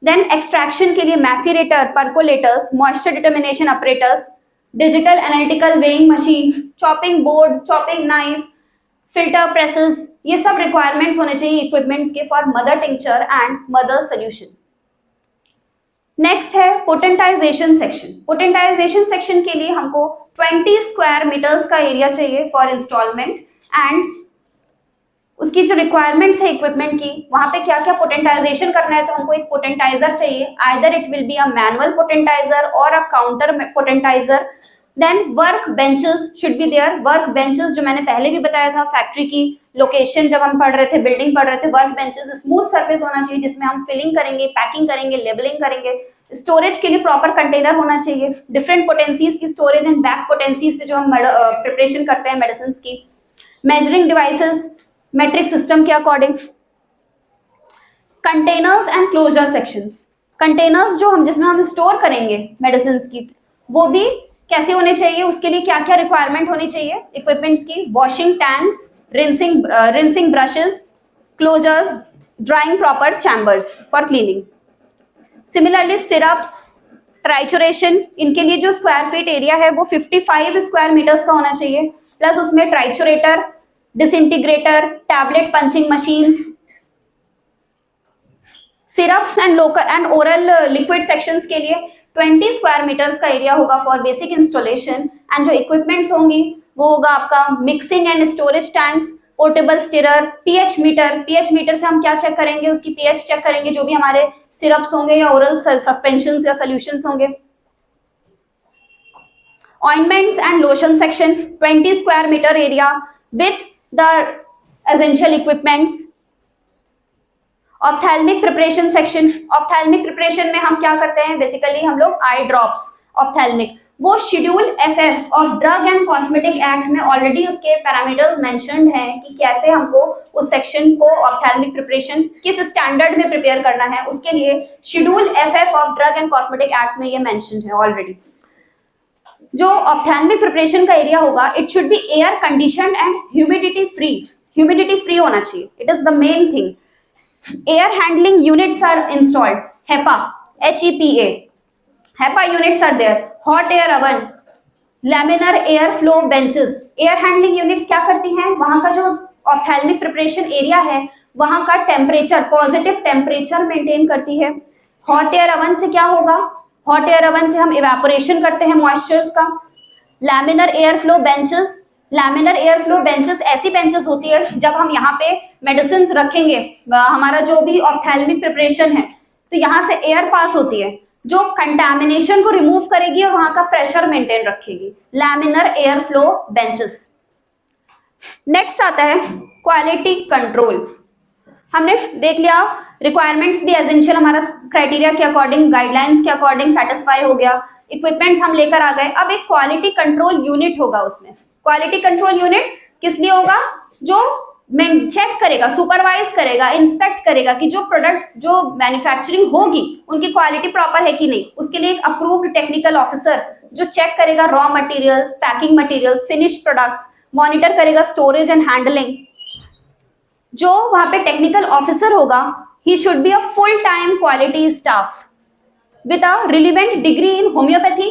देन एक्सट्रैक्शन के लिए macerator, percolators, moisture determination operators, digital analytical weighing machine, chopping board, chopping knife, filter presses, ये सब रिक्वायरमेंट्स होने चाहिए इक्विपमेंट्स के for mother tincture and mother solution. Next है पोटेंटाइजेशन सेक्शन। पोटेंटाइजेशन सेक्शन के लिए हमको 20 स्क्वायर मीटर्स का एरिया चाहिए फॉर इंस्टॉलमेंट एंड उसकी जो रिक्वायरमेंट्स है इक्विपमेंट की, वहां पे क्या क्या पोटेंटाइजेशन करना है, तो हमको एक पोटेंटाइजर चाहिए, either it will be a manual potentiser और a counter potentiser. Then work benches should be there. Work benches जो मैंने पहले भी बताया था, फैक्ट्री की लोकेशन जब हम पढ़ रहे थे, बिल्डिंग पढ़ रहे थे, वर्क बेंचेस स्मूथ सरफेस होना चाहिए जिसमें हम फिलिंग करेंगे, पैकिंग करेंगे, लेबलिंग करेंगे। स्टोरेज के लिए प्रॉपर कंटेनर होना चाहिए, डिफरेंट पोटेंसीज की स्टोरेज एंड बैक पोटेंसीज से जो हम प्रिपरेशन करते हैं मेडिसिन की। मेजरिंग डिवाइसेस मेट्रिक सिस्टम के according. Containers and closure sections, containers जो हम जिसमें हम स्टोर करेंगे मेडिसिन की, वो भी कैसे होने चाहिए, उसके लिए क्या क्या रिक्वायरमेंट होनी चाहिए इक्विपमेंट्स की। Washing tanks, rinsing brushes, closures, drawing proper chambers for cleaning. Similarly syrups, trituration, इनके लिए जो स्क्वायर फीट एरिया है वो 55 स्क्वायर मीटर्स का होना चाहिए, प्लस उसमें triturator, disintegrator, tablet punching machines. Syrups and local and oral liquid sections के लिए 20 स्क्वायर मीटर्स का एरिया होगा फॉर बेसिक इंस्टॉलेशन। एंड जो इक्विपमेंट्स होंगी वो होगा आपका mixing and storage tanks, portable stirrer, pH meter. PH meter से हम क्या चेक करेंगे, उसकी पीएच चेक करेंगे, जो भी हमारे सिरप्स होंगे या ओरल सस्पेंशंस या सॉल्यूशंस होंगे। Ointments and lotion section 20 square metre area with the essential equipments. Ophthalmic preparation section, ophthalmic preparation में हम क्या करते हैं, बेसिकली हम लोग आई ड्रॉप्स ऑप्थेल्मिक, वो schedule FF of drug and cosmetic act में ऑलरेडी उसके पैरामीटर्स मेंशन्ड हैं कि कैसे हमको उस सेक्शन को ऑप्थेल्मिक प्रिपरेशन किस स्टैंडर्ड में प्रिपेयर करना है, उसके लिए schedule FF of drug and cosmetic act में ये मेंशन्ड है ऑलरेडी। जो ऑप्थेल्मिक प्रिपरेशन का एरिया होगा, it should B air conditioned and humidity free होना चाहिए, it is the main thing. Air handling units are installed. HEPA, HEPA. HEPA units are there. Hot air oven, laminar air flow benches. Air handling units क्या करती हैं? वहां का जो ophthalmic preparation area है वहां का टेम्परेचर, पॉजिटिव टेम्परेचर मेंटेन करती है। हॉट एयर ओवन से क्या होगा? हॉट एयर ओवन से हम इवेपोरेशन करते हैं मॉइस्चर्स का। Laminar air flow benches, laminar air flow benches ऐसी बेंचेस होती है जब हम यहाँ पे मेडिसिन रखेंगे, हमारा जो भी ऑप्थेल्मिक प्रिपरेशन है, तो यहाँ से एयर पास होती है जो कंटामिनेशन को रिमूव करेगी और वहां का प्रेशर मेंटेन रखेगी। Laminar air flow benches. Next आता है क्वालिटी कंट्रोल। हमने देख लिया रिक्वायरमेंट्स भी एसेंशियल हमारा क्राइटेरिया के अकॉर्डिंग, गाइडलाइंस के अकॉर्डिंग सेटिस्फाई हो गया, इक्विपमेंट्स हम लेकर आ गए। अब एक क्वालिटी कंट्रोल यूनिट होगा उसमें। क्वालिटी कंट्रोल यूनिट किस लिए होगा? जो चेक करेगा, सुपरवाइज करेगा, इंस्पेक्ट करेगा कि जो प्रोडक्ट्स जो मैन्युफैक्चरिंग होगी उनकी क्वालिटी प्रॉपर है कि नहीं। उसके लिए एक अप्रूव्ड टेक्निकल ऑफिसर जो चेक करेगा raw materials, packing materials, finish products, monitor करेगा स्टोरेज एंड हैंडलिंग। जो वहां पे टेक्निकल ऑफिसर होगा, he should be a full time quality staff with a relevant degree in homeopathy,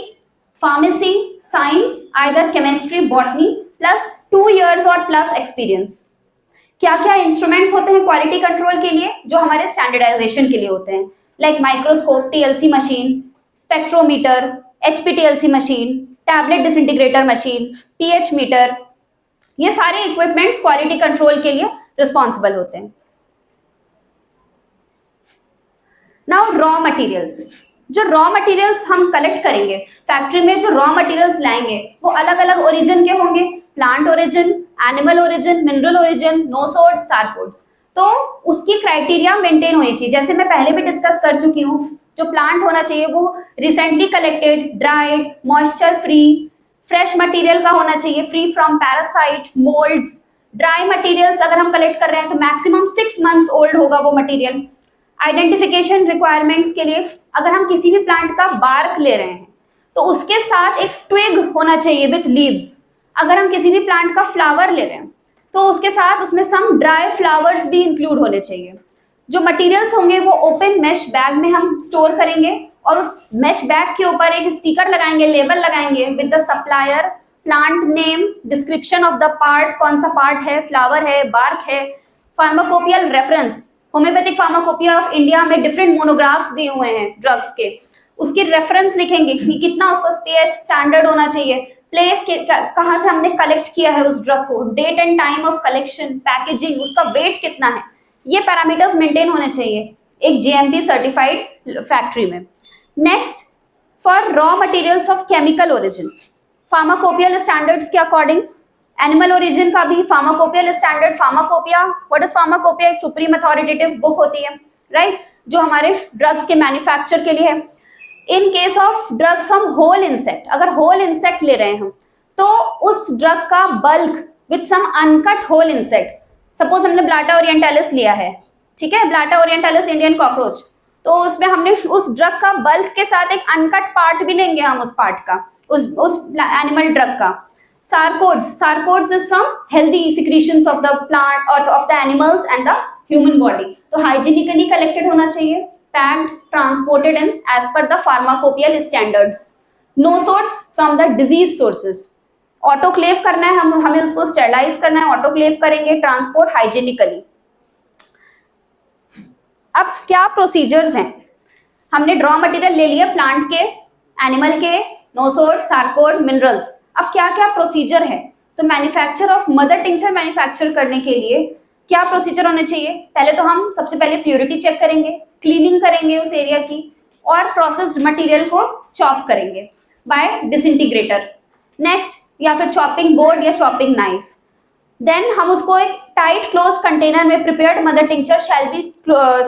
pharmacy, science, either chemistry, botany, plus 2 years or plus experience. क्या क्या instruments होते हैं quality control के लिए? जो हमारे स्टैंडर्डाइजेशन के लिए होते हैं, like microscope, TLC machine, spectrometer, HPTLC machine, tablet disintegrator machine, pH meter, ये सारे इक्विपमेंट्स क्वालिटी कंट्रोल के लिए रिस्पॉन्सिबल होते हैं। Now raw materials. जो रॉ मटेरियल्स हम कलेक्ट करेंगे फैक्ट्री में, जो रॉ मटेरियल्स लाएंगे वो अलग अलग ओरिजिन के होंगे, plant origin, animal origin, mineral origin, nosodes, sarcodes. तो उसकी क्राइटेरिया मेंटेन होनी चाहिए। जैसे मैं पहले भी डिस्कस कर चुकी हूँ, जो प्लांट होना चाहिए वो recently collected, dried, moisture free, fresh material का होना चाहिए, free from parasite, moulds. Dry materials अगर हम कलेक्ट कर रहे हैं तो मैक्सिमम 6 मंथ्स ओल्ड होगा वो मटेरियल। आइडेंटिफिकेशन रिक्वायरमेंट्स के लिए अगर हम किसी भी प्लांट का बार्क ले रहे हैं तो उसके साथ एक ट्विग होना चाहिए विथ लीव्स। अगर हम किसी भी प्लांट का फ्लावर ले रहे हैं तो उसके साथ उसमें सम ड्राई फ्लावर्स भी इंक्लूड होने चाहिए। जो मटेरियल्स होंगे वो ओपन मेश बैग में हम स्टोर करेंगे और उस मेश बैग के ऊपर एक स्टिकर लगाएंगे, लेबल लगाएंगे with the supplier, plant name, description of the part, कौन सा पार्ट है, फ्लावर है, बार्क है, pharmacopoeial reference. Homeopathic pharmacopoeia of India में डिफरेंट मोनोग्राफ्स दिए हुए हैं ड्रग्स के, उसकी रेफरेंस लिखेंगे कि कितना उसका पीएच स्टैंडर्ड होना चाहिए, प्लेस कहाँ से हमने कलेक्ट किया है उस ड्रग को, date and time of collection, packaging, उसका वेट कितना है, ये पैरामीटर्स मेंटेन होने चाहिए एक जीएमपी सर्टिफाइड फैक्ट्री में। Next, for raw materials of chemical origin, pharmacopoeial standards के अकॉर्डिंग एनिमल ओरिजिन का भी pharmacopoeial standard, pharmacopoeia, what is pharmacopoeia, एक सुप्रीम अथॉरिटेटिव बुक होती है, राइट, जो हमारे ड्रग्स के मैन्युफैक्चर के लिए है। In case of drugs from whole insect, अगर होल इंसेक्ट ले रहे हैं हम तो उस ड्रग का bulk with some uncut whole insect, suppose हमने ब्लाटा ओरिएंटालिस लिया है, ठीक है, ब्लाटा ओरिएंटालिस इंडियन कॉकरोच, तो उसमें हमने उस ड्रग का बल्क के साथ एक अनकट पार्ट भी लेंगे हम उस पार्ट का, उस एनिमल ड्रग का। Sarcoids is from healthy secretions of the plant or of the animals and the human body. तो hygienically collected होना चाहिए, packed, transported and as per the pharmacopoeial standards. No-sods from the disease sources. Autoclave करना है, हमें उसको sterilize करना है, autoclave करेंगे, transport hygienically. अब क्या प्रोसीजर्स हैं? हमने ड्रॉ मटेरियल ले लिया प्लांट के, एनिमल के, नोसोड, सार्कोड, मिनरल्स। अब क्या क्या प्रोसीजर है? तो manufacture of mother tincture manufacture करने के लिए क्या प्रोसीजर होने चाहिए? पहले तो हम सबसे पहले प्योरिटी चेक करेंगे, क्लीनिंग करेंगे उस एरिया की, और प्रोसेस्ड मटेरियल को चॉप करेंगे बाय डिसइंटीग्रेटर, नेक्स्ट या फिर चॉपिंग बोर्ड या चॉपिंग नाइफ। देन हम उसको एक टाइट क्लोज कंटेनर में, prepared mother tincture shall be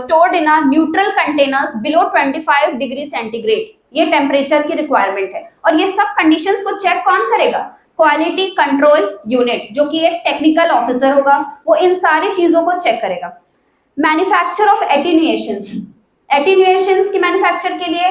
stored in a neutral containers below 25 degree centigrade. ये टेम्परेचर की रिक्वायरमेंट है और ये सब कंडीशंस को चेक कौन करेगा? क्वालिटी कंट्रोल यूनिट, जो कि एक टेक्निकल ऑफिसर होगा, वो इन सारी चीजों को चेक करेगा। मैन्युफैक्चर ऑफ एटीन्यूएशंस, एटीन्यूएशंस की मैन्युफैक्चर के लिए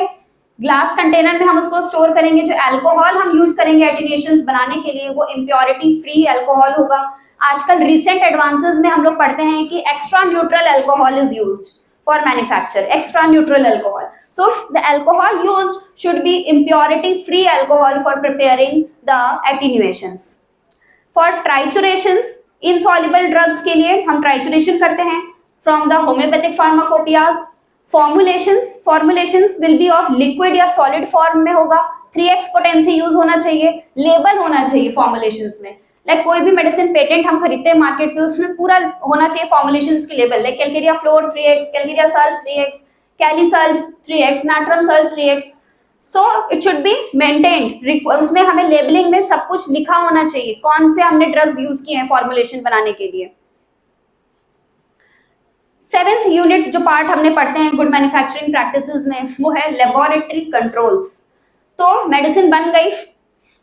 ग्लास कंटेनर में हम उसको स्टोर करेंगे। जो अल्कोहल हम यूज करेंगे एटीन्यूएशंस बनाने के लिए वो इम्प्योरिटी फ्री अल्कोहल होगा, आजकल रिसेंट एडवांसेस में हम लोग पढ़ते हैं कि extra neutral alcohol is used for manufacture, extra neutral alcohol. So the alcohol used should be impurity free alcohol for preparing the attenuations. For triturations, insoluble drugs के लिए हम trituration करते हैं from the homeopathic pharmacopoeias. Formulations will be of liquid या solid form में होगा. 3x potency use होना चाहिए. लेबल होना चाहिए formulations में. लाइक कोई भी मेडिसिन पेटेंट हम खरीदते हैं मार्केट से, उसमें पूरा होना चाहिए फॉर्मुलेशंस की level, like calcarea fluor 3x, calcarea sulph 3x, kali sulph 3x, natrum sulph 3x. So it should be maintained. उसमें हमें लेबलिंग में सब कुछ लिखा होना चाहिए कौन से हमने ड्रग्स यूज किए हैं फॉर्मुलेशन बनाने के लिए. 7th यूनिट जो पार्ट हमने पढ़ते हैं गुड मैन्युफैक्चरिंग प्रैक्टिसेस में, वो है लेबोरेटरी कंट्रोल्स. तो मेडिसिन बन गई,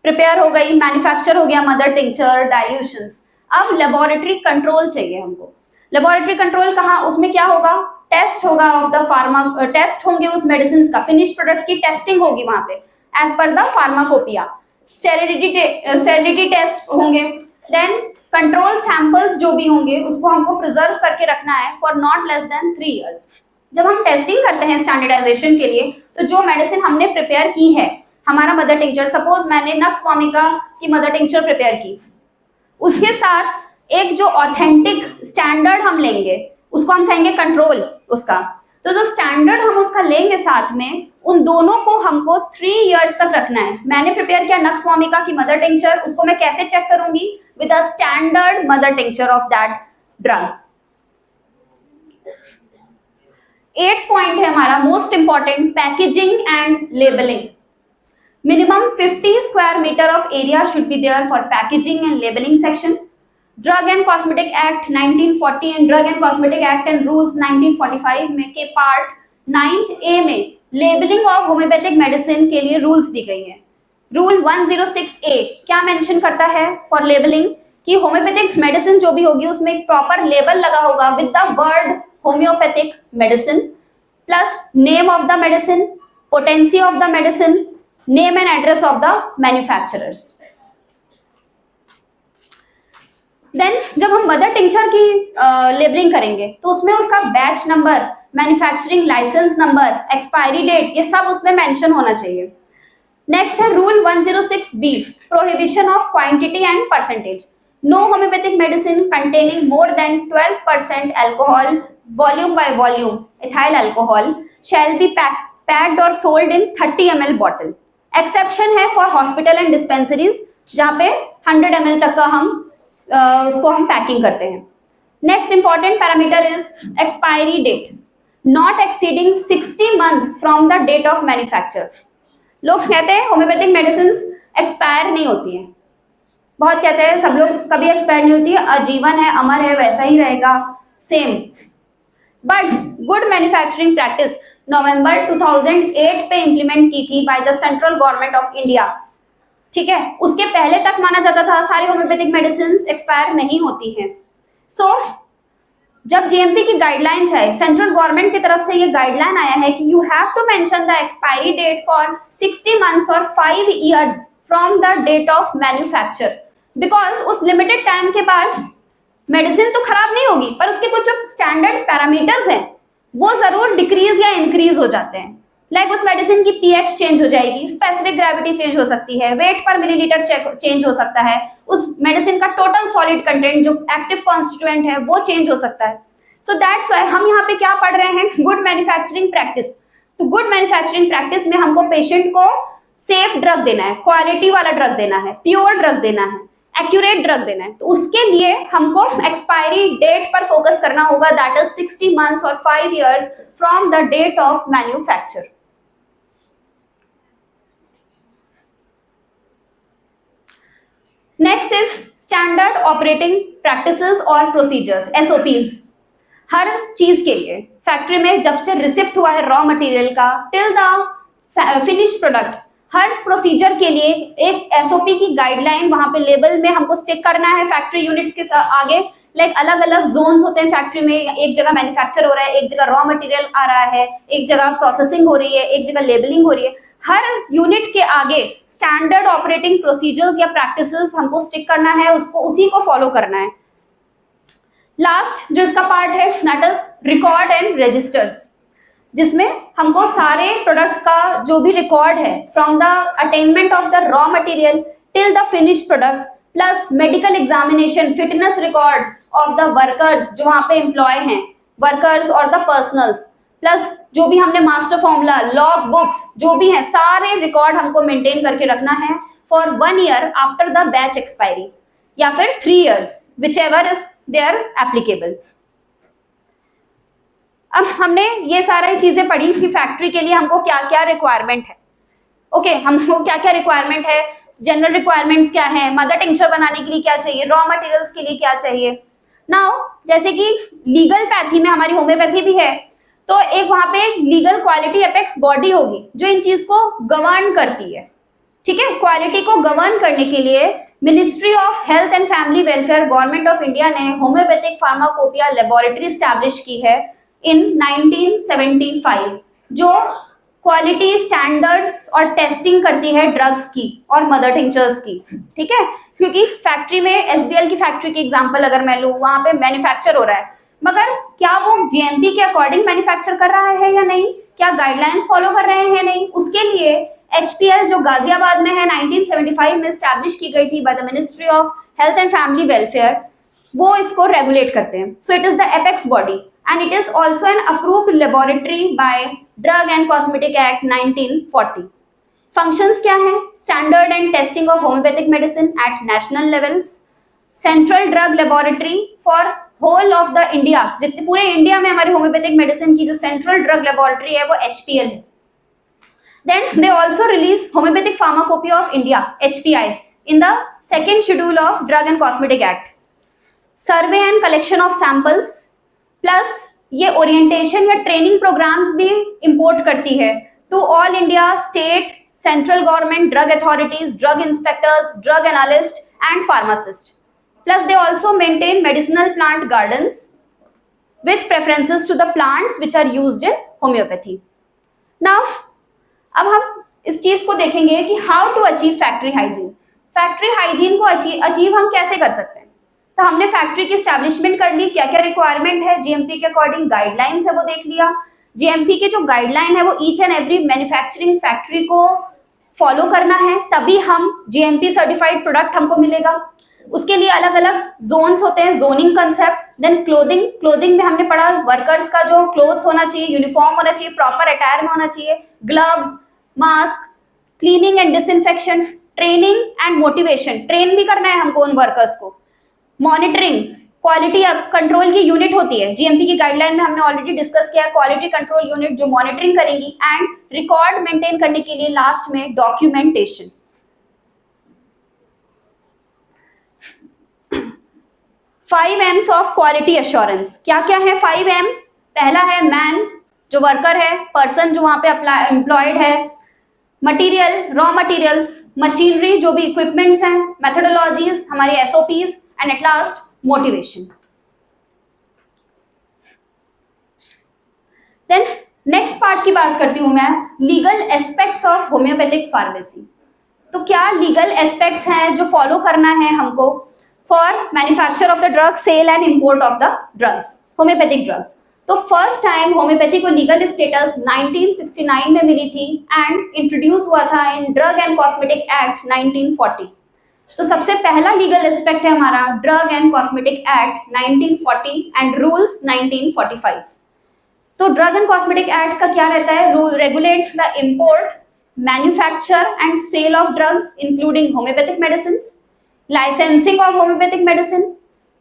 प्रिपेयर हो गई, मैन्युफैक्चर हो गया, मदर टिंचर, डाइल्यूशंस. अब लेबोरेटरी कंट्रोल चाहिए हमको. लेबोरेटरी कंट्रोल कहाँ, उसमें क्या होगा, टेस्ट होगा ऑफ द फार्मा, टेस्ट होंगे उस मेडिसिन का, फिनिश प्रोडक्ट की टेस्टिंग होगी वहां पे as per the pharmacopoeia. Sterility test होंगे. देन कंट्रोल सैंपल्स जो भी होंगे उसको हमको प्रिजर्व करके रखना है for not less than 3 years. जब हम टेस्टिंग करते हैं स्टैंडर्डाइजेशन के लिए, तो जो मेडिसिन हमने प्रिपेयर की है, हमारा मदर टिंचर, सपोज मैंने नक्स वोमिका की मदर टिंचर प्रिपेयर की, उसके साथ एक जो ऑथेंटिक स्टैंडर्ड हम लेंगे उसको हम कहेंगे कंट्रोल उसका. तो जो स्टैंडर्ड हम उसका लेंगे साथ में, उन दोनों को हमको 3 years तक रखना है. मैंने प्रिपेयर किया नक्स वोमिका की मदर टिंचर, उसको मैं कैसे चेक करूंगी, with a standard mother tincture of that drug. 8th point है हमारा most important, packaging and labelling. Minimum 50 square meter of area should be there for packaging and labeling section. Drug and Cosmetic Act 1940 and Drug and Cosmetic Act and Rules 1945 में के part 9th A में labelling of homeopathic medicine के लिए rules दी गई है. Rule 106A क्या mention करता है फॉर लेबलिंग, कि होम्योपैथिक मेडिसिन जो भी होगी उसमें एक प्रॉपर लेबल लगा होगा with the word homeopathic medicine plus name of the medicine, potency of the medicine, name and address of the manufacturers. Then जब हम मदर टिंचर की लेबलिंग करेंगे तो उसमें उसका batch number, manufacturing licence number, expiry date, ये सब उसमें मेंशन होना चाहिए. नेक्स्ट है rule 106B, prohibition of quantity and percentage. No homeopathic medicine containing more than 12% alcohol volume by volume ethyl alcohol shall be packed और sold in 30 ml bottle. Exception है for hospital and dispensaries जहां पे 100 ml तक का हम उसको हम packing करते हैं. Next important parameter is expiry date, not exceeding 60 months from the date of manufacture. लोग कहते हैं होम्योपैथिक मेडिसिन एक्सपायर नहीं होती हैं, बहुत कहते हैं सब लोग, कभी एक्सपायर नहीं होती है, आजीवन है, अमर है, वैसा ही रहेगा, same. But good manufacturing practice November 2008 पे इंप्लीमेंट की थी by the central government of India. ठीक है, उसके पहले तक माना जाता था सारी होम्योपैथिक मेडिसिन एक्सपायर नहीं होती हैं. सो जब जीएमपी की गाइडलाइंस है, सेंट्रल गवर्नमेंट की तरफ से ये गाइडलाइन आया है कि you have to mention the expiry date for 60 months और 5 years from the date of manufacture, because उस लिमिटेड टाइम के बाद मेडिसिन तो खराब नहीं होगी, पर उसके कुछ स्टैंडर्ड पैरामीटर्स हैं वो जरूर डिक्रीज या इंक्रीज हो जाते हैं. लाइक उस मेडिसिन की पीएच चेंज हो जाएगी, स्पेसिफिक ग्रेविटी चेंज हो सकती है, वेट पर मिलीलीटर चेंज हो सकता है, उस मेडिसिन का टोटल सॉलिड कंटेंट जो एक्टिव कॉन्स्टिट्यूएंट है वो चेंज हो सकता है. सो दैट्स व्हाई हम यहाँ पे क्या पढ़ रहे हैं, गुड मैन्युफैक्चरिंग प्रैक्टिस. तो गुड मैन्युफैक्चरिंग प्रैक्टिस में हमको पेशेंट को सेफ ड्रग देना है, क्वालिटी वाला ड्रग देना है, प्योर ड्रग देना है, एक्यूरेट ड्रग देना है. तो उसके लिए हमको एक्सपायरी डेट पर फोकस करना होगा, दैट इज 60 months और 5 years from the date of manufacture. Next is standard operating practices और प्रोसीजर्स, एसओपीज. हर चीज के लिए फैक्ट्री में जब से रिसिप्ट हुआ है रॉ मटेरियल का till the finish product, her procedure के लिए एक एसओपी की गाइडलाइन वहां पे लेबल में हमको स्टिक करना है फैक्ट्री यूनिट्स के आगे. लाइक अलग अलग जोन्स होते हैं फैक्ट्री में, एक जगह मैन्युफैक्चर हो रहा है, एक जगह रॉ मटेरियल आ रहा है, एक जगह प्रोसेसिंग हो रही है, एक जगह लेबलिंग हो रही है. हर यूनिट के आगे स्टैंडर्ड ऑपरेटिंग प्रोसीजर्स या प्रैक्टिसेस हमको स्टिक करना है, उसको उसी को फॉलो करना है. लास्ट जो इसका पार्ट है that is record and registers, जिसमें हमको सारे प्रोडक्ट का जो भी रिकॉर्ड है from the attainment of the raw material till the finish product, plus medical examination, fitness record of the workers जो वहां पे एम्प्लॉय हैं, वर्कर्स और द पर्सनल्स, प्लस जो भी हमने मास्टर फॉर्मूला, लॉग बुक्स जो भी है, सारे रिकॉर्ड हमको मेंटेन करके रखना है for 1 year after the batch expiry, या फिर 3 years, whichever is their applicable. अब हमने ये सारी चीजें पढ़ी कि फैक्ट्री के लिए हमको क्या क्या रिक्वायरमेंट है. ओके, हमको क्या क्या रिक्वायरमेंट है, जनरल रिक्वायरमेंट्स क्या है, मदर टिंक्चर बनाने के लिए क्या चाहिए, रॉ मटेरियल्स के लिए क्या चाहिए. नाउ जैसे कि लीगल पैथी में हमारी होम्योपैथी भी है, तो एक वहां पे लीगल क्वालिटी एपेक्स बॉडी होगी जो इन चीज को गवर्न करती है. ठीक है, क्वालिटी को गवर्न करने के लिए ministry of health and family welfare, government of India ने होम्योपैथिक फार्माकोपिया लेबोरेटरी स्टैब्लिश की है इन 1975, जो क्वालिटी स्टैंडर्ड्स और टेस्टिंग करती है ड्रग्स की और मदर टिंचर्स की. ठीक है, क्योंकि फैक्ट्री में एसबीएल की फैक्ट्री की एग्जांपल अगर मैं लूं, वहां पे मैन्युफैक्चर हो रहा है, मगर क्या वो जीएमपी के अकॉर्डिंग मैन्युफैक्चर कर रहा है या नहीं, क्या गाइडलाइंस फॉलो कर रहे हैं नहीं, उसके लिए एचपीएल जो गाजियाबाद में है 1975 में स्टैब्लिश की गई थी by the ministry of health and family welfare, वो इसको रेगुलेट करते हैं. So it is the apex body and it is also an approved laboratory by drug and cosmetic act 1940. Functions क्या है, standard and testing of homeopathic medicine at national levels, central drug laboratory for whole of the India, जितने पूरे India में हमारी homeopathic medicine की जो central drug laboratory है वो एचपीएल है. Then they also release Homeopathic Pharmacopoeia of India (HPI) in the second schedule of Drug and Cosmetic Act. Survey and collection of samples, plus ये orientation या training programs भी import करती है to all India state, central government, drug authorities, drug inspectors, drug analysts and pharmacists. Plus they also maintain medicinal plant gardens with preferences to the plants which are used in homeopathy. Now अब हम इस चीज को देखेंगे कि how to achieve factory hygiene. Factory hygiene को achieve हम कैसे कर सकते हैं. तो हमने फैक्ट्री की स्टैब्लिशमेंट कर ली, क्या क्या रिक्वायरमेंट है, जीएमपी के अकॉर्डिंग गाइडलाइंस है वो देख लिया. जीएमपी की जो गाइडलाइन है वो each and every manufacturing factory को फॉलो करना है, तभी हम जीएमपी सर्टिफाइड प्रोडक्ट हमको मिलेगा. उसके लिए अलग अलग जोन्स होते हैं, जोनिंग कंसेप्ट. देन क्लोथिंग में हमने पढ़ा वर्कर्स का जो क्लोथ्स होना चाहिए, यूनिफॉर्म होना चाहिए, प्रॉपर अटायर में होना चाहिए, gloves, mask, cleaning and disinfection, training and motivation, train भी करना है हमको उन वर्कर्स को. मॉनिटरिंग, क्वालिटी कंट्रोल की यूनिट होती है, जीएमपी की गाइडलाइन में हमने ऑलरेडी डिस्कस किया, क्वालिटी कंट्रोल यूनिट जो मॉनिटरिंग करेंगी, एंड रिकॉर्ड मेंटेन करने के लिए लास्ट में documentation. 5 M's of quality assurance. क्या क्या है 5 M? पहला है मैन, जो वर्कर है, पर्सन जो वहां पे एम्प्लॉयड है, मटेरियल, रॉ मटेरियल्स, मशीनरी जो भी इक्विपमेंट्स हैं, मेथोडोलॉजीज हमारी SOPs, and at last motivation. Then next part की बात करती हूं मैं, legal aspects of homeopathic pharmacy. तो क्या लीगल एस्पेक्ट्स हैं जो फॉलो करना है हमको for manufacture of the drug, sale and import of the drugs, homeopathic drugs. तो फर्स्ट टाइम होम्योपैथी को लीगल स्टेटस 1969 में मिली थी एंड इंट्रोड्यूस हुआ था in drug and cosmetic act 1940. तो सबसे पहला लीगल एस्पेक्ट है हमारा drug and cosmetic act 1940 and rules 1945. तो ड्रग एंड कॉस्मेटिक एक्ट का क्या रहता है, rule regulates the import, manufacture and sale of drugs including homeopathic medicine, licensing of homeopathic medicine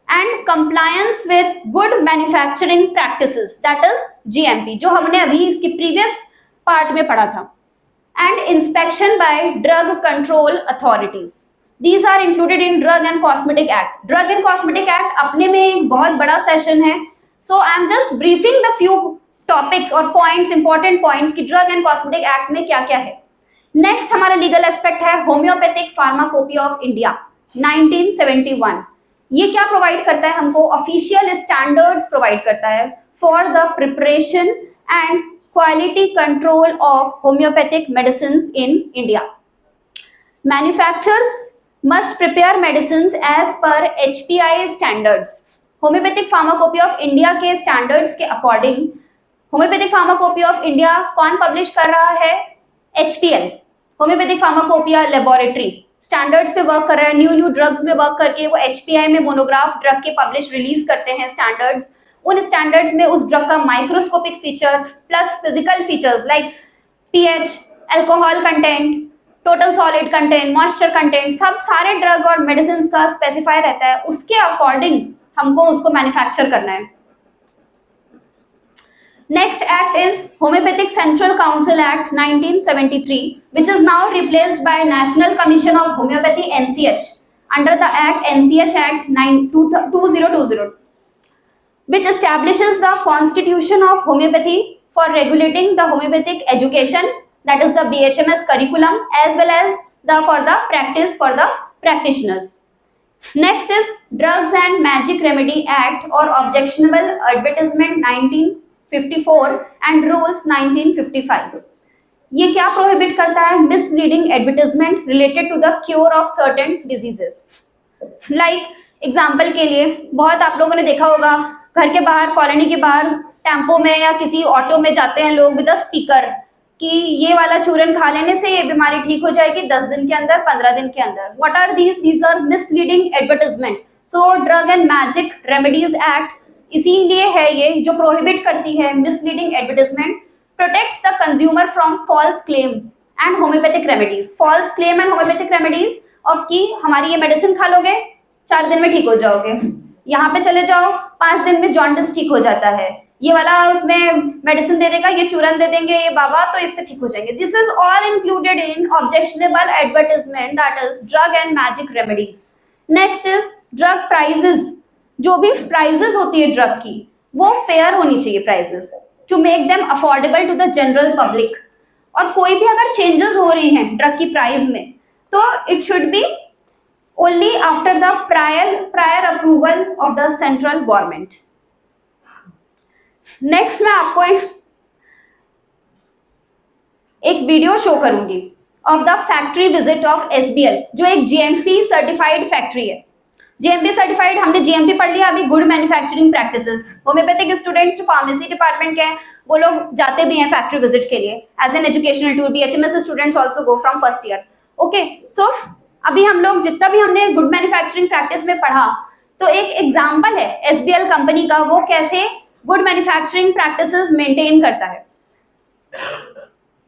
and compliance with good manufacturing practices, that is GMP, जो हमने अभी इसके previous part में पढ़ा था, and inspection by drug control authorities. These are included in Drug and Cosmetic Act. Drug and Cosmetic Act अपने में एक बहुत बड़ा सेशन है, so I am just briefing the few topics और points, important points कि Drug and Cosmetic Act में क्या क्या है. Next हमारा legal aspect है Homeopathic Pharmacopoeia of India 1971. ये क्या प्रोवाइड करता है हमको, ऑफिशियल स्टैंडर्ड्स प्रोवाइड करता है for the preparation and quality control of homeopathic medicines in India. Manufacturers must prepare medicines as per HPI standards. Homeopathic pharmacopoeia of India के standards के according homeopathic pharmacopoeia of India कौन publish कर रहा है? HPL, homeopathic pharmacopoeia laboratory standards पे work कर रहा है, न्यू ड्रग्स में वर्क करके वो HPI में मोनोग्राफ ड्रग के पब्लिश रिलीज करते हैं स्टैंडर्ड्स। उन स्टैंडर्ड्स में उस ड्रग का microscopic feature plus physical features like pH, alcohol content, total solid content, moisture content, सब सारे ड्रग और मेडिसिन का स्पेसिफाई रहता है, उसके अकॉर्डिंग हमको उसको मैन्युफैक्चर करना है। Next act is Homeopathic Central Council Act 1973, which is now replaced by National Commission of Homeopathy NCH under the Act NCH Act 2020, which establishes the Constitution of Homeopathy for regulating the homeopathic education, that is the BHMS curriculum, as well as for the practice for the practitioners. Next is Drugs and Magic Remedy Act or Objectionable Advertisement 1954 and Rules 1955. ये क्या prohibit करता है? Misleading advertisement related to the cure of certain diseases. Like example के लिए बहुत आप लोगों ने देखा होगा, घर के बाहर, कॉलोनी के बाहर टेम्पो में या किसी ऑटो में जाते हैं लोग विद अ स्पीकर कि ये वाला चूरन खा लेने से ये बीमारी ठीक हो जाएगी 10 दिन के अंदर, 15 दिन के अंदर। What are these are misleading advertisement. So drug and magic remedies act इसीलिए है ये जो प्रोहिबिट करती है misleading advertisement, protects the consumer from false claim and homeopathic remedies. False claim and homeopathic remedies of की हमारी ये मेडिसिन खा लोगे 4 दिन में ठीक हो जाओगे, यहाँ पे चले जाओ 5 दिन में जॉन्डिस ठीक हो जाता है, ये वाला उसमें मेडिसिन दे देगा, ये चूरन दे देंगे ये बाबा तो इससे ठीक हो जाएंगे। This is all included in objectionable advertisement, that is drug and magic remedies. Next is drug prices. जो भी प्राइजेस होती है ड्रग की वो फेयर होनी चाहिए prices to make them affordable to the general public. और कोई भी अगर चेंजेस हो रही हैं ड्रग की प्राइस में तो it should B only after the prior approval of the central government. Next मैं आपको एक वीडियो शो करूंगी of the factory visit of SBL जो एक GMP सर्टिफाइड फैक्ट्री है। GMP सर्टिफाइड, हमने GMP पढ़ लिया अभी, good manufacturing practices. Homeopathic students जो फार्मेसी डिपार्टमेंट के हैं वो लोग जाते भी हैं फैक्ट्री विजिट के लिए as an educational tour. BHMS students also go from first year. Okay, so अभी हम लोग जितना भी हमने गुड मैन्युफैक्चरिंग प्रैक्टिस में पढ़ा तो एक एग्जांपल है SBL कंपनी का, वो कैसे गुड मैन्युफैक्चरिंग प्रैक्टिसेस मेंटेन करता है।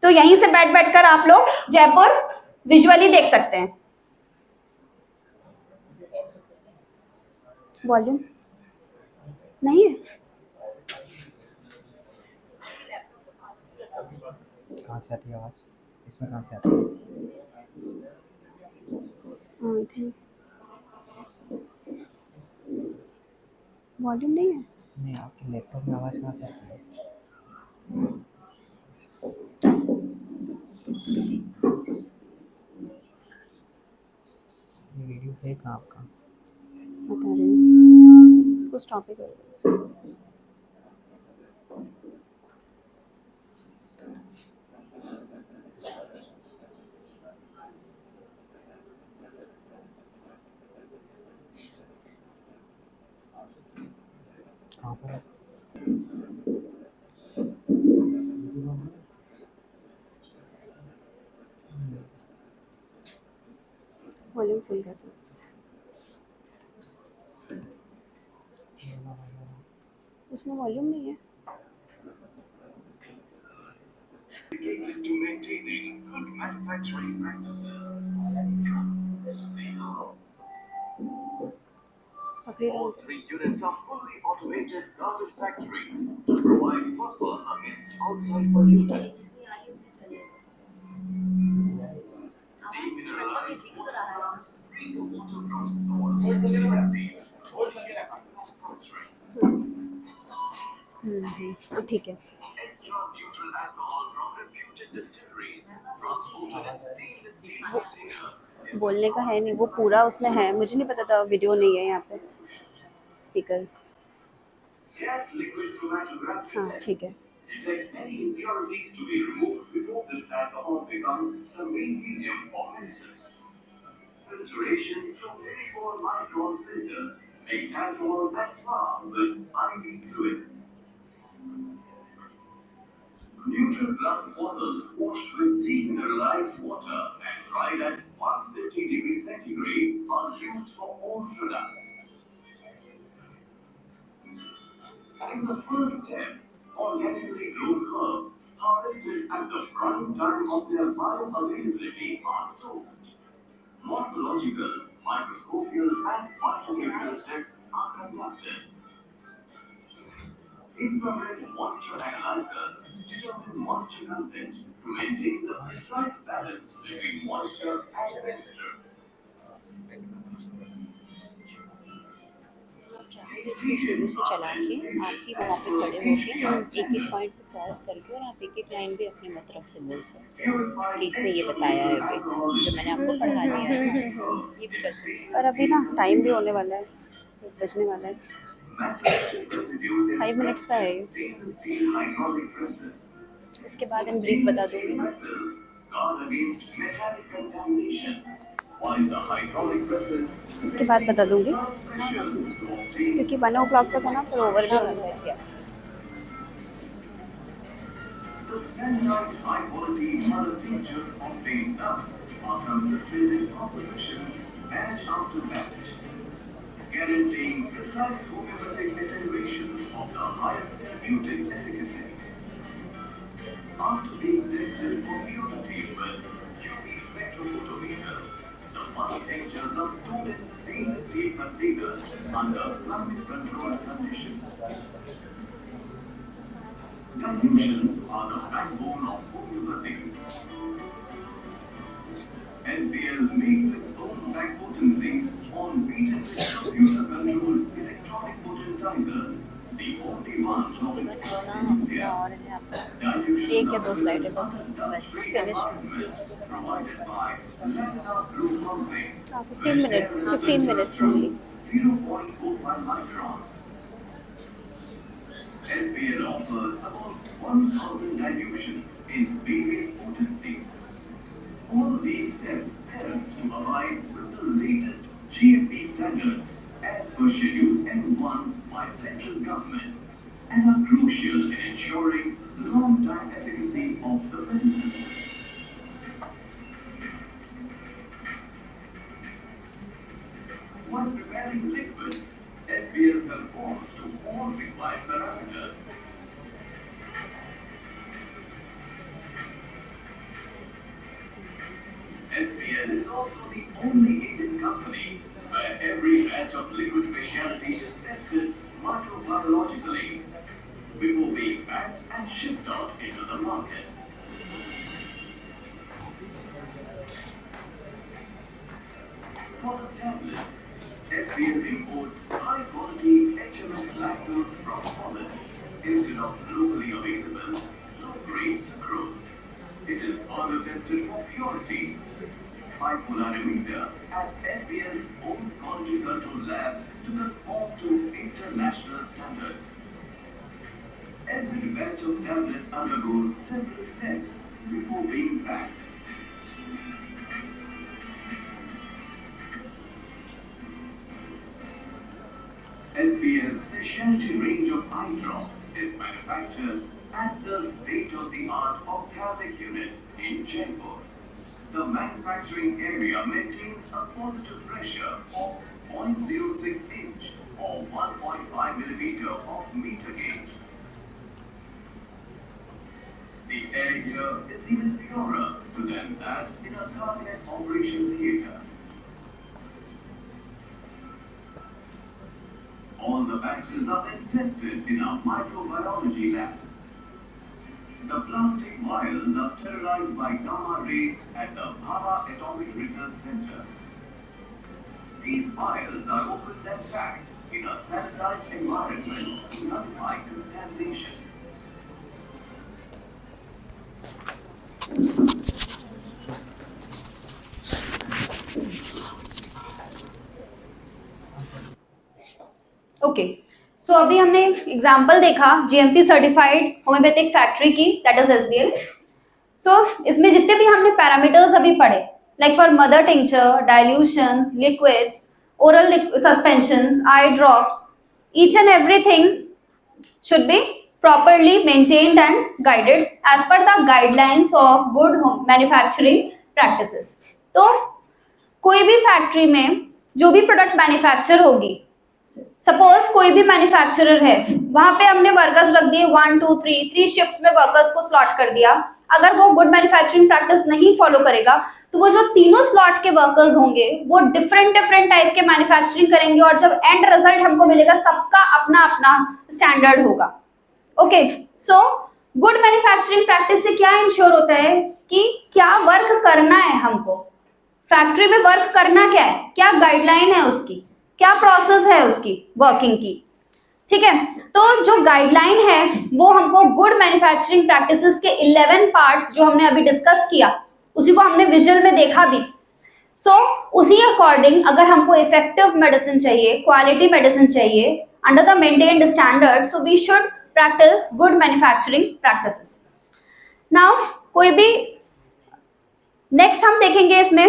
तो यहीं से बैठ कर आप लोग जयपुर विजुअली देख सकते हैं। वॉल्यूम नहीं है, कहाँ से आती है आवाज? इसमें कहाँ से आती है? वॉल्यूम नहीं है। नहीं, आपके लैपटॉप में आवाज कहाँ से आती है? ये वीडियो है कहाँ आपका? बता रही हूँ, इसको स्टॉप ही कर दो। कहाँ पर है? वॉल्यूम फुल कर दो। उसमें वॉल्यूम नहीं है। To maintaining good manufacturing practices. All 3 units are fully automated garden factories to provide buffer against outside pollutants. Demineralized water, drink water from source therapies. ठीक है। Extra neutral alcohol from reputed distilleries, transported in stainless steel containers. बोलने का है नहीं, वो पूरा उसमें है, मुझे नहीं पता था वीडियो नहीं है यहाँ पे स्पीकर। Gas liquid chromatography हाँ ठीक है। detect any impurities to be removed before this alcohol becomes the main medium for medicines. Filtration from very poor micron filters a casual and calm with IV fluids. Neutral glass bottles washed with demineralized water and dried at 150 degrees centigrade are used for all products. In the first step, organically grown herbs harvested at the prime time of their bioavailability are sourced. Morphological, microscopial, and phytochemical tests are conducted. Infrared moisture analyzers determine moisture content to maintain the precise balance between moisture and moisture. इसको शुरू से चला के आप ही वहाँ पे खड़े होके हम एक एक पॉइंट पे पॉज करके और आप एक एक लाइन भी अपनी मतलब से बोल सकते हैं कि इसने ये बताया है अभी जो मैंने आपको पढ़ा दिया है, ये भी कर सकते हैं। और अभी ना टाइम भी होने वाला है, बजने वाला है, 5 मिनट्स का है। इसके बाद हम ब्रीफ बता दूँगी। इसके बाद बता दूँगी क्योंकि 1 o'clock तक है ना, फिर ओवर भी होना है। The standardized high-quality mother tinctures obtained thus are consistent in composition batch after batch, guaranteeing precise homeopathic attenuations of the highest therapeutic efficacy. After being tested for purity with UV spectrophotometers, the mother tinctures are stored in stainless steel containers under climate-controlled conditions. Dilutions are the backbone of homeopathy. SBL makes its own back potencies on patented computer-controlled electronic potentizers, the only ones of its kind in India. Dilutions एक या दो are slide है बस, dust-free finish. environment provided by laminar flow pumping. 15 minutes only. 0.45 microns. SBL offers about 1,000 dilutions in various potencies. All these steps helps to align with the latest GMP standards as per Schedule M1 by central government and are crucial in ensuring long-time efficacy of the medicine. While preparing liquids, SBL conforms to all required parameters. SBL is also the only Indian company where every batch of liquid specialty is tested microbiologically before being packed and shipped out into the market. For the tablets, SBL imports high-quality HMS lactose from Holland instead of locally available low-grade sucrose. It is further tested for purity by polarimeter at SBL's own quality control labs to conform to international standards. Every batch of tablets undergoes several tests before being packed. SBL's specialty range of eye drops is manufactured at the state-of-the-art ophthalmic unit in Jaipur. The manufacturing area maintains a positive pressure of 0.06 inch or 1.5 millimeter of meter gauge. The air here is even purer than that in a cardiac operation theater. All the batches are then tested in a microbiology lab. The plastic vials are sterilized by gamma rays at the Bhabha Atomic Research Center. These vials are opened and packed in a sanitized environment to nullify contamination. Okay, so अभी हमने example देखा GMP certified homeopathic factory की, that is SBL. So इसमें जितने भी हमने parameters अभी पढ़े, like for mother tincture, dilutions, liquids, oral suspensions, eye drops, each and everything should be properly maintained and guided as per the guidelines of good manufacturing practices. तो कोई भी factory में जो भी प्रोडक्ट मैन्युफैक्चर होगी, suppose कोई भी manufacturer है, वहां पे हमने वर्कर्स रख दिए 1 2 3 शिफ्ट्स में वर्कर्स को स्लॉट कर दिया. अगर वो गुड मैन्युफैक्चरिंग प्रैक्टिस नहीं फॉलो करेगा तो वो जो तीनों स्लॉट के वर्कर्स होंगे वो डिफरेंट टाइप के मैन्युफैक्चरिंग करेंगे और जब एंड रिजल्ट हमको मिलेगा सबका अपना अपना स्टैंडर्ड होगा. ओके, सो गुड मैन्युफैक्चरिंग प्रैक्टिस से क्या इंश्योर होता है कि क्या वर्क करना है, हमको फैक्ट्री में वर्क करना क्या है, क्या गाइडलाइन है उसकी, क्या प्रोसेस है उसकी वर्किंग की. ठीक है, तो जो गाइडलाइन है वो हमको गुड मैन्युफैक्चरिंग प्रैक्टिसेस के 11 पार्ट्स जो हमने अभी डिस्कस किया उसी को हमने विजुअल में देखा भी. सो उसी अकॉर्डिंग अगर हमको इफेक्टिव मेडिसिन चाहिए, क्वालिटी मेडिसिन चाहिए under the maintained standard, so we should practice good manufacturing practices. Now कोई भी नेक्स्ट हम देखेंगे इसमें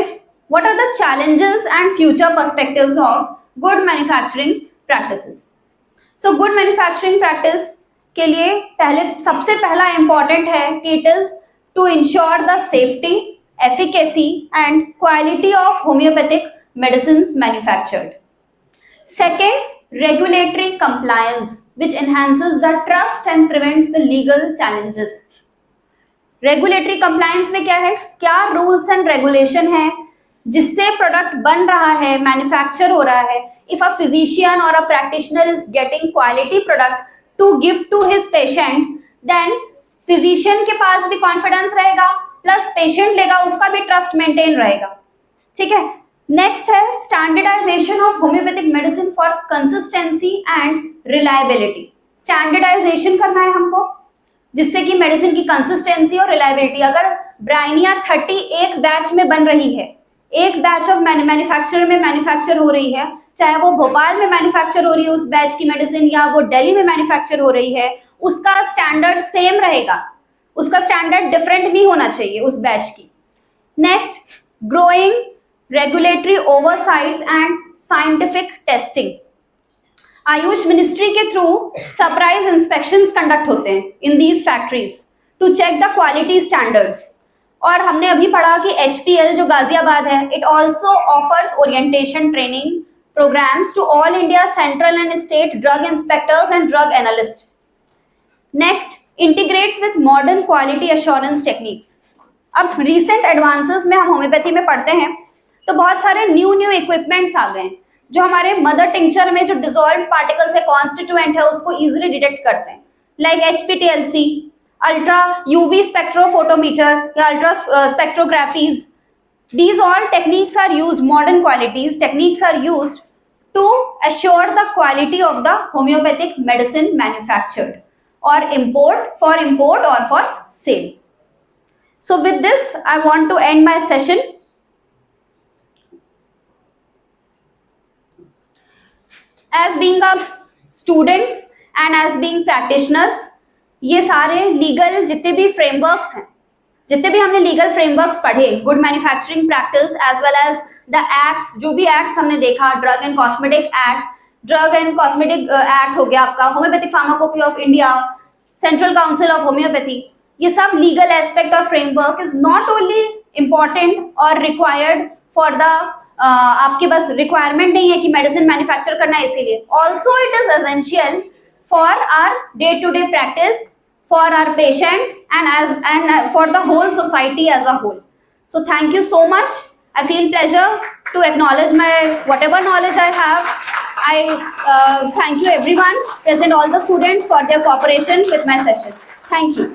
what are the challenges and future perspectives of good manufacturing practices. So good manufacturing practice के लिए सबसे पहला इंपॉर्टेंट है कि it is to ensure the safety, efficacy and quality of homeopathic medicines manufactured. Second, regulatory compliance which enhances the trust and prevents the legal challenges. Regulatory compliance में क्या है, क्या रूल्स एंड रेगुलेशन है जिससे product बन रहा है, manufacture हो रहा है. If a physician or a practitioner is getting quality product to give to his patient, then physician के पास भी कॉन्फिडेंस रहेगा प्लस पेशेंट लेगा उसका भी ट्रस्ट मेंटेन रहेगा. ठीक है, नेक्स्ट है standardisation of homeopathic medicine for consistency and reliability. Standardization करना है हमको जिससे कि मेडिसिन की कंसिस्टेंसी और रिलायबिलिटी. अगर ब्राइनिया 30 एक बैच में बन रही है, एक बैच ऑफ मैन्युफैक्चर में मैन्युफैक्चर हो रही है, चाहे वो भोपाल में मैन्युफैक्चर हो रही है उस बैच की मेडिसिन या वो दिल्ली में मैन्युफैक्चर हो रही है, उसका स्टैंडर्ड सेम रहेगा, उसका स्टैंडर्ड डिफरेंट नहीं होना चाहिए उस बैच की. Next, growing regulatory oversights and scientific testing. AYUSH ministry के थ्रू सरप्राइज इंस्पेक्शंस कंडक्ट होते हैं in these factories to check the quality standards. और हमने अभी पढ़ा कि HPL जो गाजियाबाद है, it also offers orientation training programmes to all India central and state drug inspectors and drug analyst. Next, integrates with modern quality assurance techniques. अब recent advances में हम होम्योपैथी में पढ़ते हैं तो बहुत सारे न्यू इक्विपमेंट्स आ गए हैं जो हमारे मदर टिंचर में जो डिसॉल्व पार्टिकल से कॉन्स्टिट्यूएंट है उसको इजीली डिटेक्ट करते हैं, like HPTLC, ultra UV spectrophotometer या ultra स्पेक्ट्रोग्राफीज. These all techniques are used, modern qualities techniques are used to assure the quality of the homeopathic medicine manufactured or import or for sale. So with this I want to end my session. As being a students and as being practitioners, ये सारे legal जितने भी frameworks हैं, जितने भी हमने legal frameworks पढ़े, good manufacturing practice as well as the acts, जो भी एक्ट्स हमने देखा, drug and cosmetic act, drug and cosmetic act हो गया आपका, homeopathic pharmacopoeia of India, central council of homeopathy, ये सब लीगल एस्पेक्ट और framework is not only important और रिक्वायर्ड फॉर द आपके बस रिक्वायरमेंट नहीं है कि मेडिसिन मैन्युफैक्चर करना है इसीलिए, also it is essential for our day to day practice, for our patients and for the whole society as a whole. So thank you so much. I feel pleasure to acknowledge my whatever knowledge I have. I thank you everyone present, all the students for their cooperation with my session. Thank you.